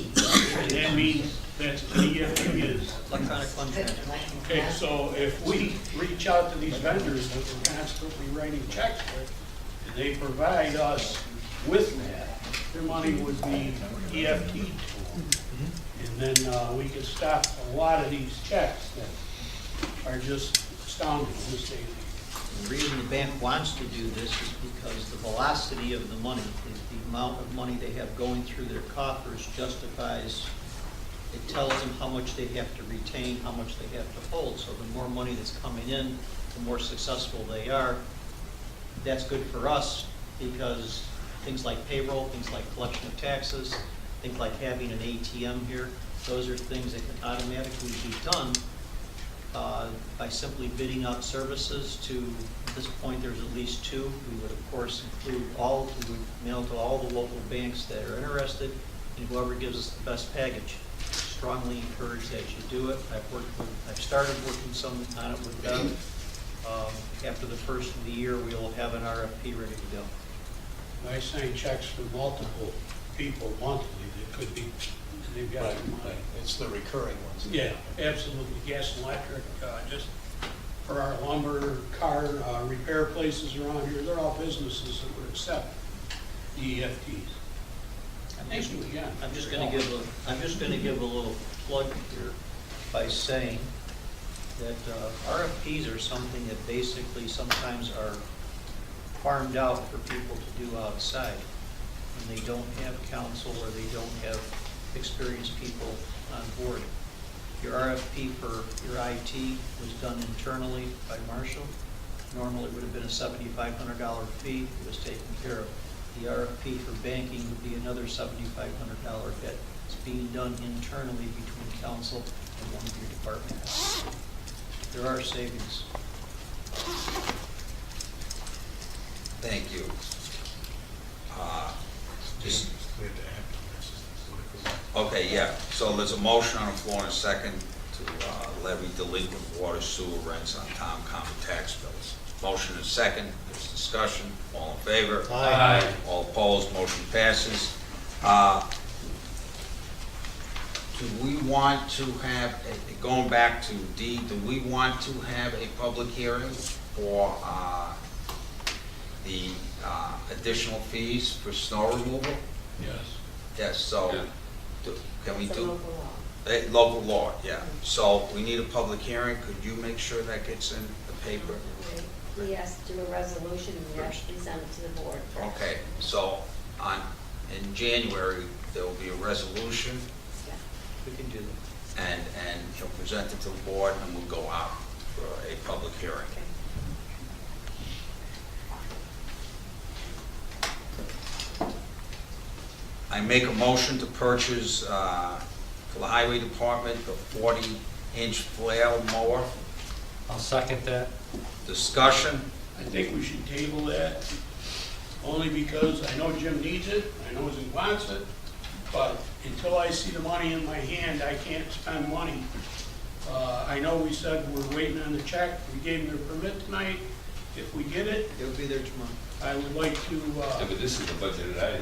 And that means that's what EFT is. Electronic fund transfer. Okay, so if we reach out to these vendors that we're constantly writing checks with, and they provide us with that, their money would be EFT to them. And then we could stop a lot of these checks that are just astounding in this day and age. The reason the bank wants to do this is because the velocity of the money, the amount of money they have going through their coffers justifies, it tells them how much they have to retain, how much they have to hold. So the more money that's coming in, the more successful they are. That's good for us because things like payroll, things like collection of taxes, things like having an ATM here, those are things that can automatically be done by simply bidding out services to, at this point, there's at least two. We would, of course, include we would mail to all the local banks that are interested, and whoever gives us the best package. Strongly encourage that you do it. I've started working some on it with them. After the first of the year, we will have an RFP ready to go. I sign checks for multiple people monthly that could be, they've got their money. It's the recurring ones. Yeah, absolutely. Gas and electric, just for our lumber, car repair places around here, they're all businesses that would accept EFTs. I'm just going to give a little plug here by saying that RFPs are something that basically sometimes are farmed out for people to do outside when they don't have counsel or they don't have experienced people on board. Your RFP for your IT was done internally by Marshall. Normally it would have been a $7,500 fee, it was taken care of. The RFP for banking would be another $7,500 hit. It's being done internally between council and one of your departments. There are savings. Thank you. Just, okay, yeah, so there's a motion on the floor and a second to levy delinquent water sewer rents on town common tax bills. Motion is second, there's discussion, all in favor? Aye. All opposed, motion passes. Do we want to have, going back to D, do we want to have a public hearing for the additional fees for snow removal? Yes. Yes, so, Yeah. can we It's a do? local law. Local law, yeah. So we need a public hearing. Could you make sure that gets in the paper? We have to do a resolution and we have to present it to the board first. Okay, so in January, there will be a resolution Yeah. We can do that. and you'll present it to the board and we'll go out for a public hearing. Okay. I make a motion to purchase for the highway department a 40-inch flail mower. I'll second that. Discussion? I think we should table that, only because I know Jim needs it, I know he wants it, but until I see the money in my hand, I can't spend money. I know we said we're waiting on the check, we gave him the permit tonight. If we get it, It'll be there tomorrow. I would like to, Yeah, but this is a budgeted item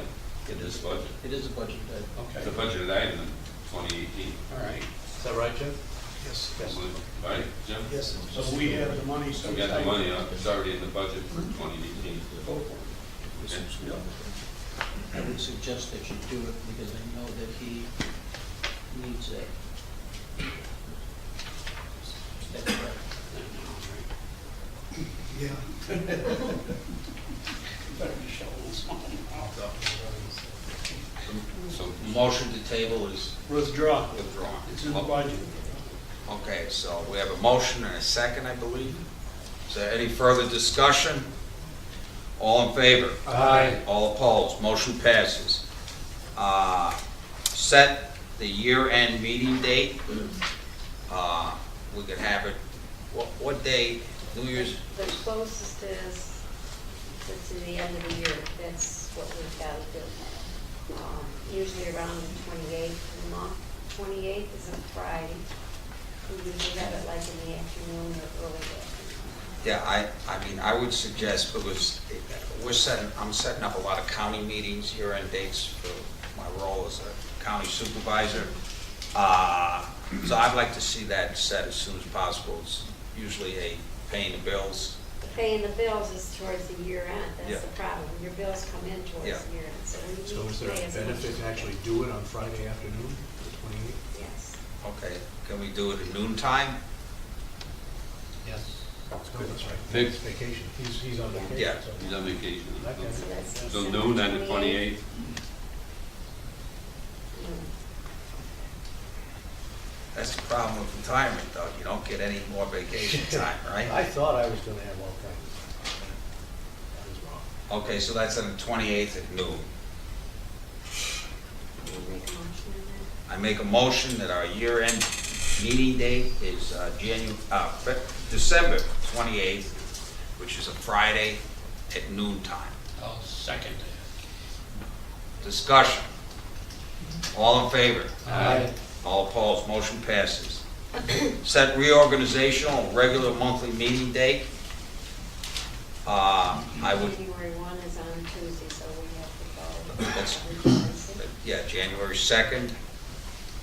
in this budget. It is a budget item. okay, It's a budgeted item in 2018. all right. Is that right, Jim? Yes. Right, Jim? Yes. So we have the money We set got the aside. money, it's already in the budget for 2018. I would suggest that you do it because I know that he needs it. That's right. Yeah. Better be shoveling some money out. So motion to table is Withdraw. withdrawn. It's in the budget. Okay, so we have a motion and a second, I believe. Is there any further discussion? All in favor? Aye. All opposed? Motion passes. Set the year-end meeting date. We could have it, what day? New Year's? The closest is to the end of the year, that's what we've got to do. Usually around the 28th of the month. 28th is a Friday. We usually have it like in the afternoon or early afternoon. Yeah, I mean, I would suggest, because I'm setting up a lot of county meetings, year-end dates for my role as a county supervisor. So I'd like to see that set as soon as possible. It's usually a paying the bills. Paying the bills is towards the year end, Yeah. that's the problem. Your bills come in towards Yeah. the year end, so we need to So is there pay a as much. benefit to actually do it on Friday afternoon, the 28th? Yes. Okay, can we do it at noontime? Yes. That's good, that's right. Vic? It's vacation, he's on vacation. Yeah. so- He's on vacation. Okay. So that's So December noon on the 28th. 28th? That's the problem with retirement, though. You don't get any more vacation time, right? I thought I was gonna have all kinds of. I was wrong. Okay, so that's on the 28th at noon. Can you make a motion on that? I make a motion that our year-end meeting date is December 28th, which is a Friday at noon time. I'll second it. Discussion. All in favor? Aye. All opposed, motion passes. Set reorganizational regular monthly meeting date. I would, January 1 is on Tuesday, so we have to go. That's- yeah, January 2nd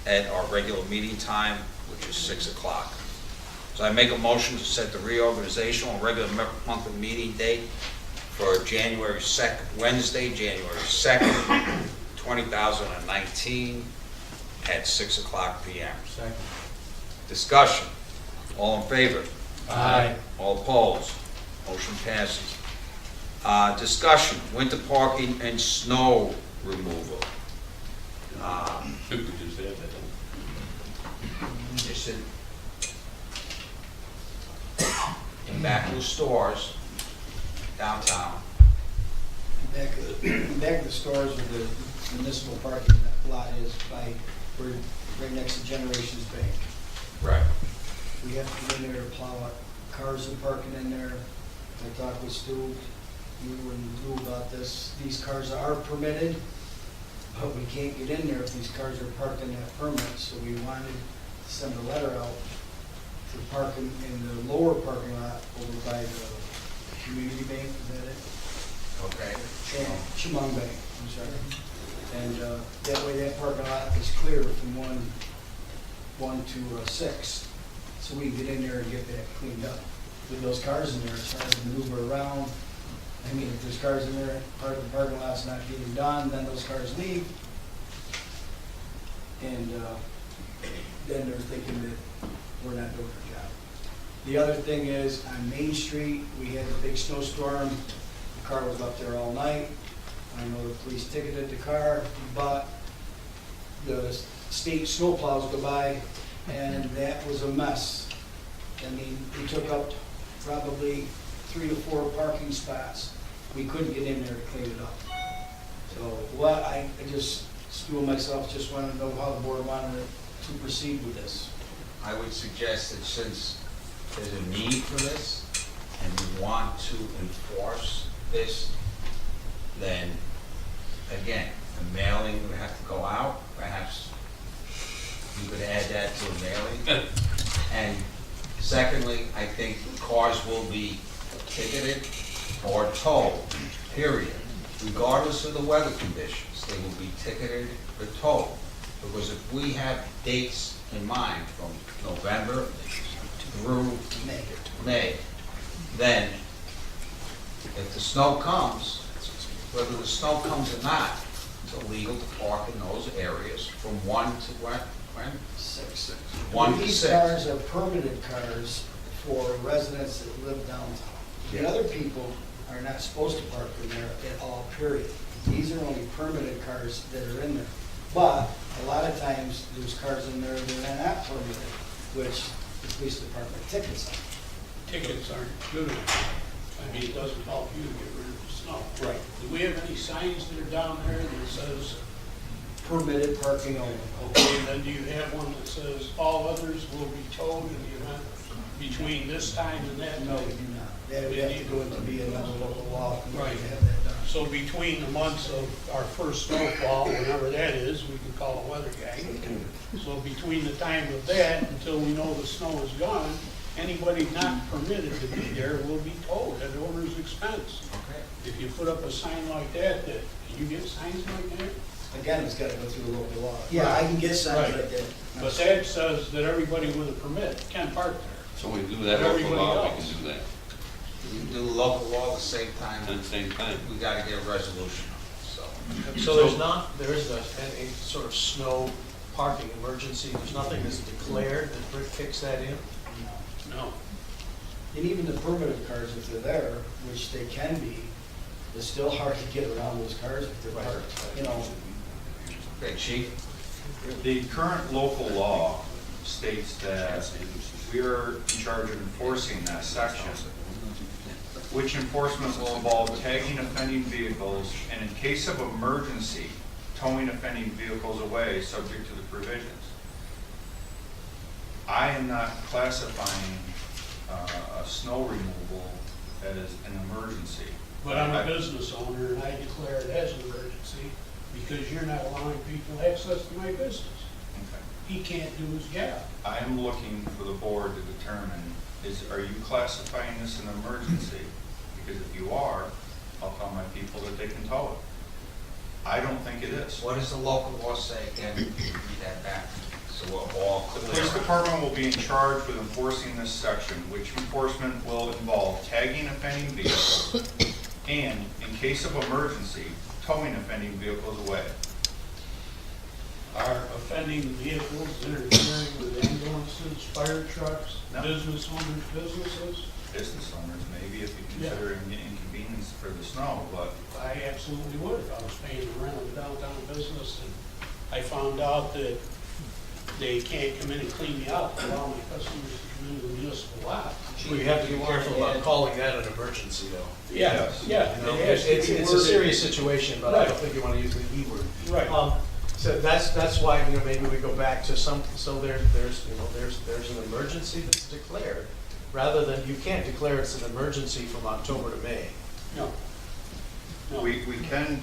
at our regular meeting time, which is 6 o'clock. So I make a motion to set the reorganizational regular monthly meeting date for January 2nd, Wednesday, January 2nd, 2019, at 6 o'clock PM. Second. Discussion. All in favor? Aye. All opposed? Motion passes. Discussion, winter parking and snow removal. I think we just had that. It purchasing tobacco stores downtown. Back of the stores where the municipal parking lot is we're right next to Generations Bank. Right. We have to get in there to plow out cars and parking in there. I talked with Stu, you and Lou about this. These cars are permitted, but we can't get in there if these cars are parked in that permit. So we wanted to send a letter out to park in the lower parking lot over by the community bank, is that it? Okay. Chemung Bank, I'm sorry. And that way that parking lot is clear from 1 to 6. So we can get in there and get that cleaned up. With those cars in there, it's hard to maneuver around. I mean, if there's cars in there, part of the parking lot's not getting done, then those cars leave. And then they're thinking that we're not doing our job. The other thing is, on Main Street, we had a big snowstorm. The car was up there all night. I know the police ticketed the car, but the state snowplows go by, and that was a mess. I mean, we took up probably 3 to 4 parking spots. We couldn't get in there to clean it up. So what I just, Stu and myself just wanted to know how the board wanted to proceed with this. I would suggest that since there's a need for this and we want to enforce this, then again, the mailing would have to go out. Perhaps you could add that to a mailing. And secondly, I think cars will be ticketed or towed, period. Regardless of the weather conditions, they will be ticketed or towed. Because if we have dates in mind from November through May, then if the snow comes, whether the snow comes or not, it's illegal to park in those areas from 1 to when? 6. 1 to These 6. cars are permitted cars for residents that live downtown. The Yeah. other people are not supposed to park in there at all, period. These are only permitted cars that are in there. But a lot of times, there's cars in there that are not permitted, which the police department tickets on. Tickets aren't good enough. I mean, it doesn't help you to get rid of the snow. Right. Do we have any signs that are down there that says, Permitted parking only. okay, then do you have one that says all others will be towed in the event between this time and that No, time? we do not. That would have to go into be another local law. We Right. have that done. So between the months of our first snowfall, whenever that is, we can call a weather guy. So between the time of that until we know the snow is gone, anybody not permitted to be there will be towed at the owner's expense. Okay. If you put up a sign like that, can you get signs like that? Again, it's got to go through the local law. Yeah, I can get signs Right. like that. But that says that everybody with a permit can park there. So we do that local Everybody law, we else. can do that We can do local law at the same time. at the same time. We gotta get a resolution, so. So there isn't any sort of snow parking emergency, there's nothing that's declared that Rick kicks that in? No. And even the permitted cars, if they're there, which they can be, it's still hard to get around those cars if they're parked, you know. Okay, chief? The current local law states that we are in charge of enforcing that section, which enforcement will involve tagging offending vehicles and in case of emergency, towing offending vehicles away, subject to the provisions. I am not classifying a snow removal as an emergency. But I'm a business owner and I declare it as an emergency because you're not allowing people access to my business. Okay. He can't do his job. I am looking for the board to determine, are you classifying this an emergency? Because if you are, I'll tell my people that they can tow it. I don't think it is. What does the local law say again? Read that back, so we're all The clear. police department will be in charge with enforcing this section, which enforcement will involve tagging offending vehicles and, in case of emergency, towing offending vehicles away. Are offending vehicles interfering with ambulances, fire trucks, No. business owners' businesses? Business owners, maybe if you consider an inconvenience for the snow, but I absolutely would if I was paying to rent a downtown business and I found out that they can't come in and clean me out, allow my customers to come into the municipal lot. We have to be careful about calling that an emergency, though. Yeah, yeah. You know, it has to it's be a worded. serious situation, but I don't Right. think you want to use the E word. Right. So that's why, you know, maybe we go back to some, so there's an emergency that's declared, rather than, you can't declare it's an emergency from October to May. No. No. We can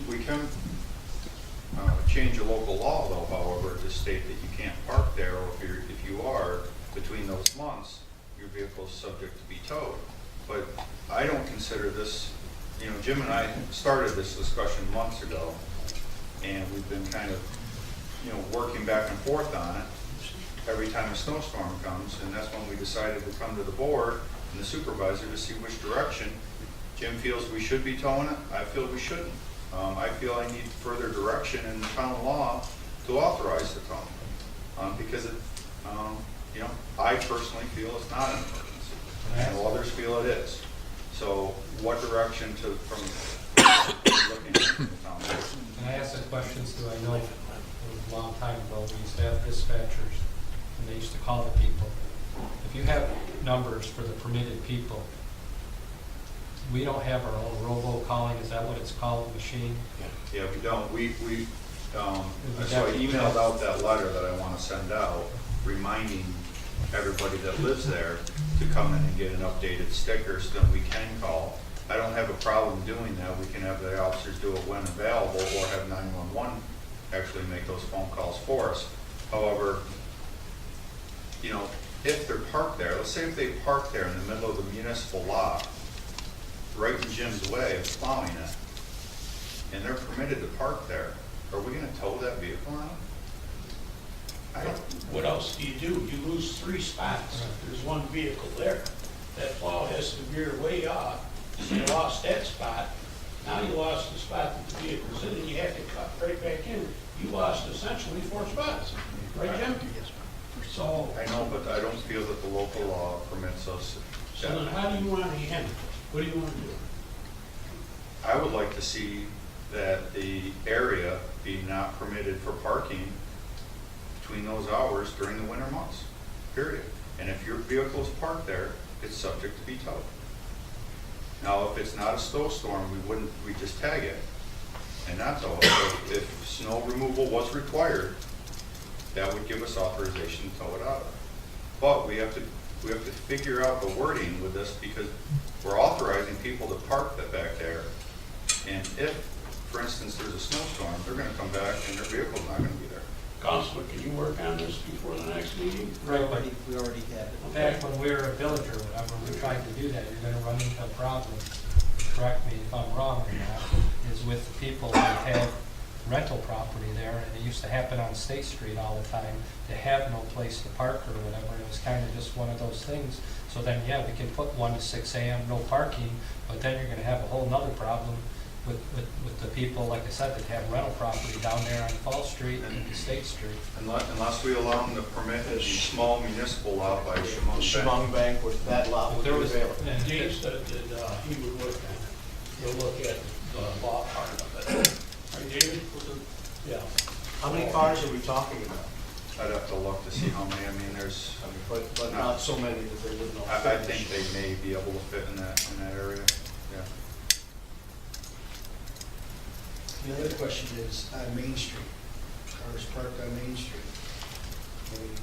change a local law though, however, to state that you can't park there, or if you are, between those months, your vehicle is subject to be towed. But I don't consider this, you know, Jim and I started this discussion months ago, and we've been kind of, you know, working back and forth on it every time a snowstorm comes, and that's when we decided to come to the board and the supervisor to see which direction. Jim feels we should be towing it, I feel we shouldn't. I feel I need further direction in the town law to authorize the towing, because it, you know, I personally feel it's not an emergency, and others feel it is. So what direction from looking at the town law? Can I ask a question, Stu? I know it was a long time ago, we used to have dispatchers, and they used to call the people. If you have numbers for the permitted people, we don't have our own robo-calling, is that what it's called, machine? Yeah, we don't. So I emailed out that letter that I want to send out, reminding everybody that lives there to come in and get an updated sticker so that we can call. I don't have a problem doing that. We can have the officers do it when available, or have 911 actually make those phone calls for us. However, you know, if they're parked there, let's say if they park there in the middle of the municipal lot, right in Jim's way of plowing it, and they're permitted to park there, are we gonna tow that vehicle out? I don't. What else do? You lose 3 spots. There's one vehicle there. That plow has to veer way off. So you lost that spot. Now you lost the spot that the vehicle's in, and you have to cut right back in. You lost essentially 4 spots. Right, Jim? So, I know, but I don't feel that the local law permits us. so then how do you want to handle it? What do you want to do? I would like to see that the area be not permitted for parking between those hours during the winter months, period. And if your vehicle is parked there, it's subject to be towed. Now, if it's not a snowstorm, we just tag it and not tow it. So if snow removal was required, that would give us authorization to tow it out. But we have to figure out the wording with this, because we're authorizing people to park that back there. And if, for instance, there's a snowstorm, they're gonna come back and their vehicle's not gonna be there. Counselor, can you work on this before the next meeting? We already have it. Back when we were a village or whatever, we tried to do that, you're gonna run into a problem, correct me if I'm wrong or not, is with the people that have rental property there, and it used to happen on State Street all the time, to have no place to park or whatever, it was kind of just one of those things. So then, yeah, we can put 1 to 6 a.m., no parking, but then you're gonna have a whole nother problem with the people, like I said, that have rental property down there on Fall Street and State Street. Unless we allow them to permit a small municipal lot by Chemung Bank. Chemung Bank, with that lot would There be was, available. and Dave said that he would work on it. He'll look at the law part of it. Right, David? Yeah. How many cars are we talking about? I'd have to look to see how many. I mean, there's, I mean, but not so many that they wouldn't know. I think they may be able to fit in that area, yeah. The other question is on Main Street, cars parked on Main Street. I mean,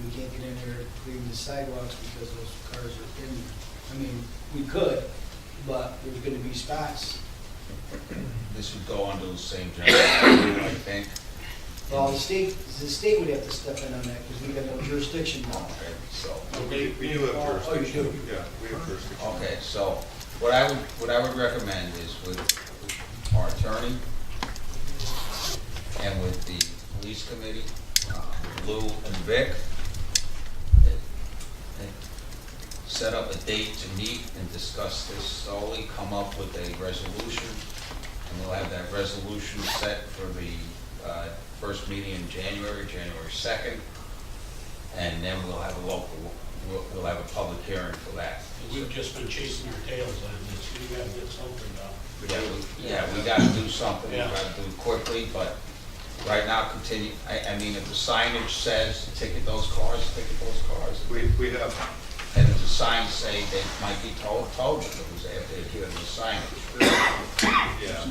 we can't get in there to clean the sidewalks because those cars are in there. I mean, we could, but there's gonna be spots. This would go under the same general rule, I think. Well, the state would have to step in on that because we got no jurisdiction now. Okay, so, We do have Oh, you jurisdiction. do? Yeah, we have jurisdiction. okay, so what I would recommend is with our attorney and with the police committee, Lou and Vic, set up a date to meet and discuss this solely, come up with a resolution, and we'll have that resolution set for the first meeting in January 2nd, and then we'll have we'll have a public hearing for that. We've just been chasing our tails on this. We gotta get something done. Yeah, we gotta do something, we Yeah. gotta do it quickly, but right now continue, I mean, if the signage says ticket those cars, We have, and if the signs say they might be told them, because they have to adhere to the signage. yeah,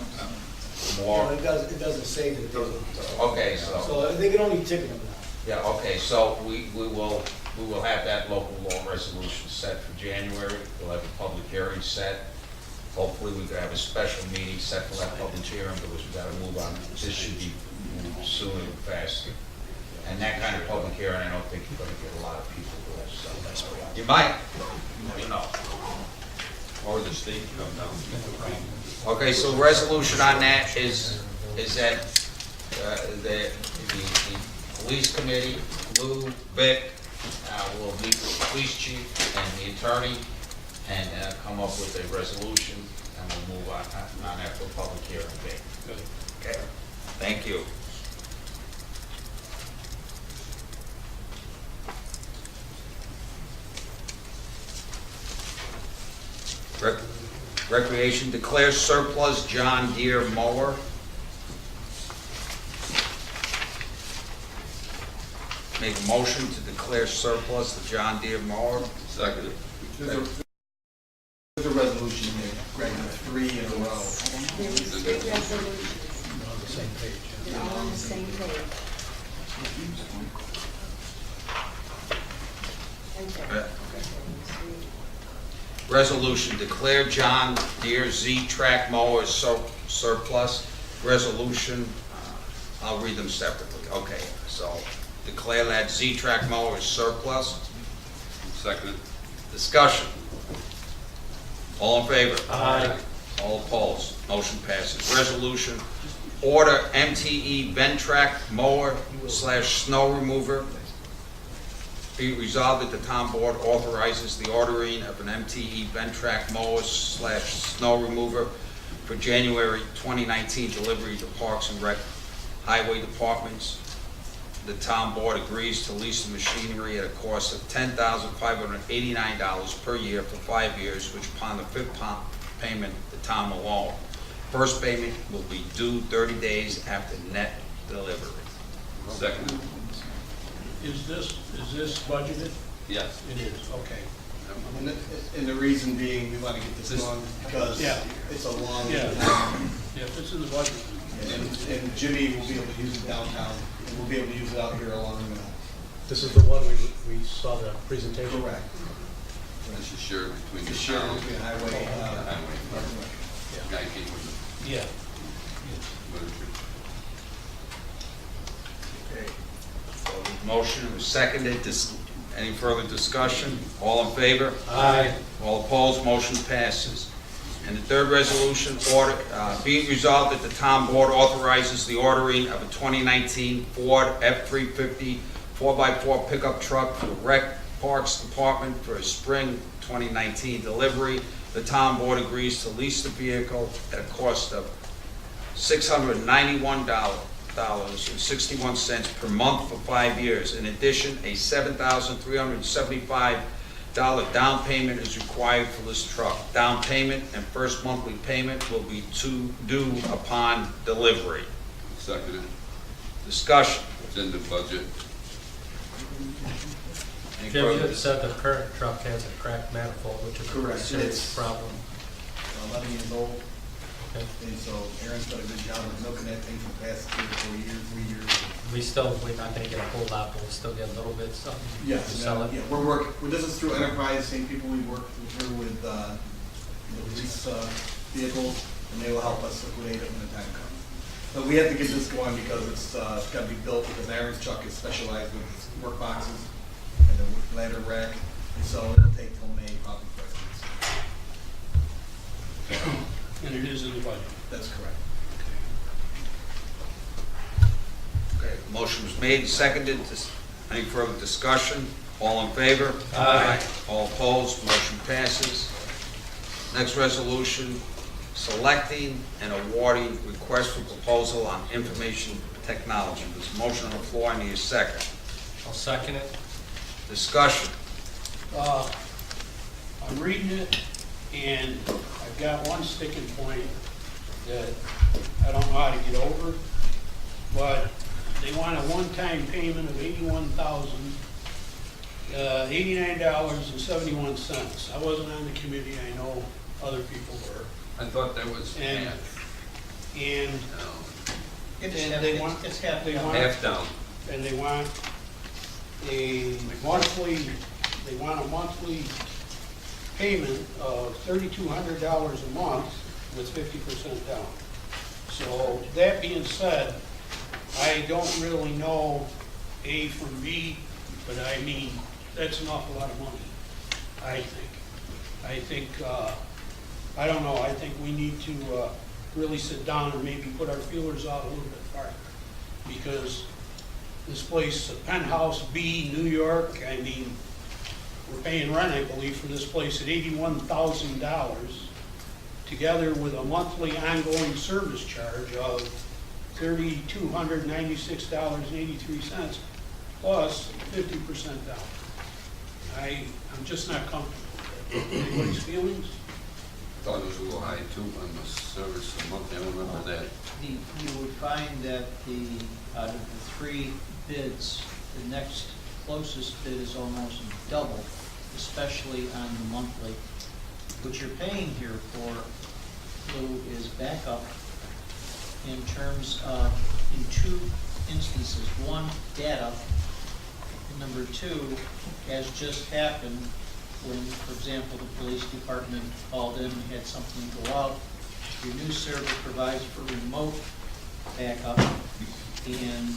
More, It doesn't say that it doesn't. okay, so, So they can only ticket them now. yeah, okay, so we will have that local law resolution set for January. We'll have a public hearing set. Hopefully, we could have a special meeting set for that public hearing, because we gotta move on. This should be moved sooner than faster. And that kind of public hearing, I don't think you're gonna get a lot of people to it, so. You might, you know. Or the state come down. Okay, so resolution on that is that the police committee, Lou, Vic, will meet with the police chief and the attorney and come up with a resolution, and we'll move on after the public hearing. Okay, thank you. Recreation declares surplus John Deere mower. Make a motion to declare surplus the John Deere mower. Second. There's a resolution here, Greg, there's 3 in a row. There's 3 resolutions. They're on the same page. They're all on the same page. Okay. Resolution, declare John Deere Z-Track mower surplus. Resolution, I'll read them separately. Okay, so declare that Z-Track mower is surplus. Second. Discussion. All in favor? Aye. All opposed? Motion passes. Resolution, order MTE Ventrac mower / snow remover. Be resolved that the town board authorizes the ordering of an MTE Ventrac mower / snow remover for January 2019 delivery to Parks and Rec Highway Departments. The town board agrees to lease the machinery at a cost of $10,589 per year for 5 years, which upon the 5th payment, the town will own. First payment will be due 30 days after net delivery. Second. Is this budgeted? Yes. It is, okay. And the reason being, we want to get this done because Yeah. it's a long Yeah. time. Yeah, if it's in the budget. And Jimmy will be able to use it downtown, and we'll be able to use it out here along This is the one we saw the presentation? correct. This is shared between the The share town between highway and highway. Guy came with Yeah. the literature. Okay. So the motion was seconded. Any further discussion? All in favor? Aye. All opposed? Motion passes. And the third resolution, be it resolved that the town board authorizes the ordering of a 2019 Ford F-350 4x4 pickup truck for the Rec Parks Department for a spring 2019 delivery. The town board agrees to lease the vehicle at a cost of $691.61 per month for 5 years. In addition, a $7,375 down payment is required for this truck. Down payment and first monthly payment will be due upon delivery. Seconded. Discussion. It's in the budget. Any Jim, you further had said the current truck has a cracked manifold, which is a Correct. serious It's- problem. 11 years old. Okay. And so Aaron's done a good job of milking that thing for the past 3 or 4 years, 3 years. We're not gonna get a whole lot, but we'll still get a little bit, something Yes, to sell it. yeah, we're working, this is through Enterprise, same people we work through with, the police, vehicles, and they will help us liquidate it when the time comes. But we have to get this going because it's gotta be built, because Aaron's truck is specialized with work boxes and the ladder rack, and so it'll take till May, probably for us. And it is in the budget. That's correct. Okay, motion was made, seconded. Any further discussion? All in favor? Aye. All opposed? Motion passes. Next resolution, selecting and awarding request for proposal on information technology. There's a motion on the floor, I need a second. I'll second it. Discussion. I'm reading it, and I've got one sticking point that I don't know how to get over, but one-time payment of $89.71. I wasn't on the committee, I know other people were. I thought that was And- half. And It's And half, they want- it's half they down. want- Half down. and they want a monthly payment of $3,200 a month with 50% down. So that being said, I don't really know A from B, but I mean, that's an awful lot of money, I think. I don't know, I think we need to really sit down and maybe put our feelers out a little bit farther. Because this place, Penthouse B, New York, I mean, we're paying rent, I believe, for this place at $81,000, together with a monthly ongoing service charge of $3,296.83, plus 50% down. I'm just not comfortable with that. Anybody's feelings? Thought it was a little high too on the service a month, I remember that. You would find that out of the three bids, the next closest bid is almost double, especially on the monthly. What you're paying here for, Lou, is backup in terms of, in two instances. One, data, and number two, as just happened, when, for example, the police department called in and had something go out, your new server provides for remote backup, and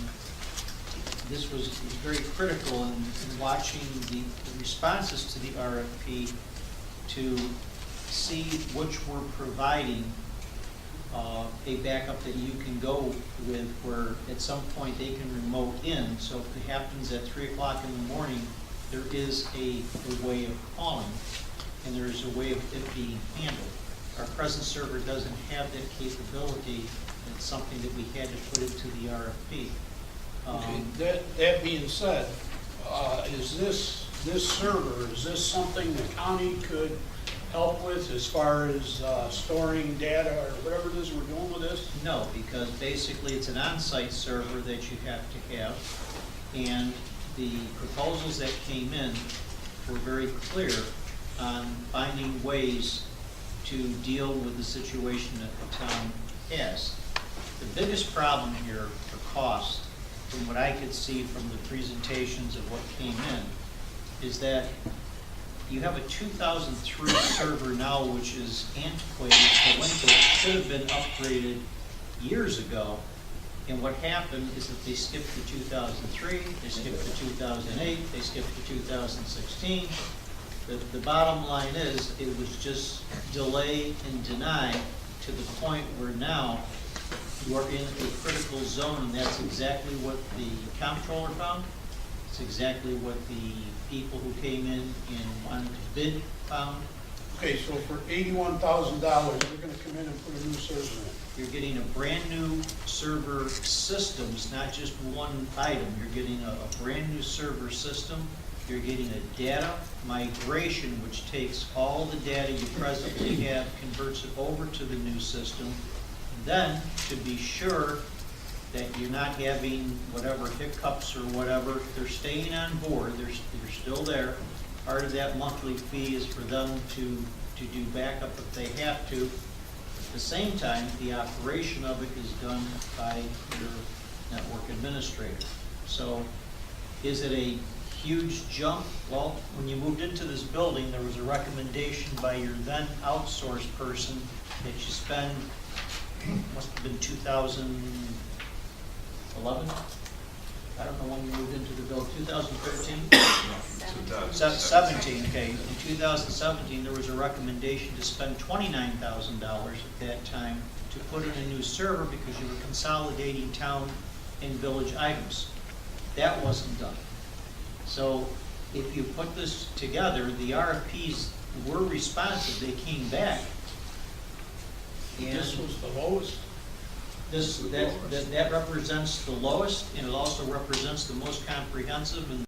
this was very critical in watching the responses to the RFP to see which were providing a backup that you can go with, where at some point they can remote in, so if it happens at 3 o'clock in the morning, there is a way of calling, and there is a way of it being handled. Our present server doesn't have that capability. It's something that we had to put into the RFP. That being said, is this server, is this something the county could help with as far as storing data or whatever it is we're doing with this? No, because basically it's an on-site server that you have to have, and the proposals that came in were very clear on finding ways to deal with the situation that the town has. The biggest problem here for cost, from what I could see from the presentations of what came in, is that you have a 2003 server now, which is antiquated, delinquent, should have been upgraded years ago. And what happened is that they skipped to 2003, they skipped to 2008, they skipped to 2016. The bottom line is, it was just delay and deny to the point where now you are in a critical zone, and that's exactly what the comptroller found. It's exactly what the people who came in and wanted to bid found. Okay, so for $81,000, we're gonna come in and put a new server in. You're getting a brand new server systems, not just one item. You're getting a brand new server system. You're getting a data migration, which takes all the data you presently have, converts it over to the new system. Then, to be sure that you're not having whatever hiccups or whatever, they're staying on board, they're still there. Part of that monthly fee is for them to do backup if they have to. At the same time, the operation of it is done by your network administrator. So, is it a huge jump? Well, when you moved into this building, there was a recommendation by your then outsourced person that you spend, must have been 2011? I don't know when you moved into the building, 2013? 17, okay. In 2017, there was a recommendation to spend $29,000 at that time to put in a new server because you were consolidating town and village items. That wasn't done. So if you put this together, the RFPs were responsive, they came back. And This was the lowest? that represents the lowest, and it also represents the most comprehensive, and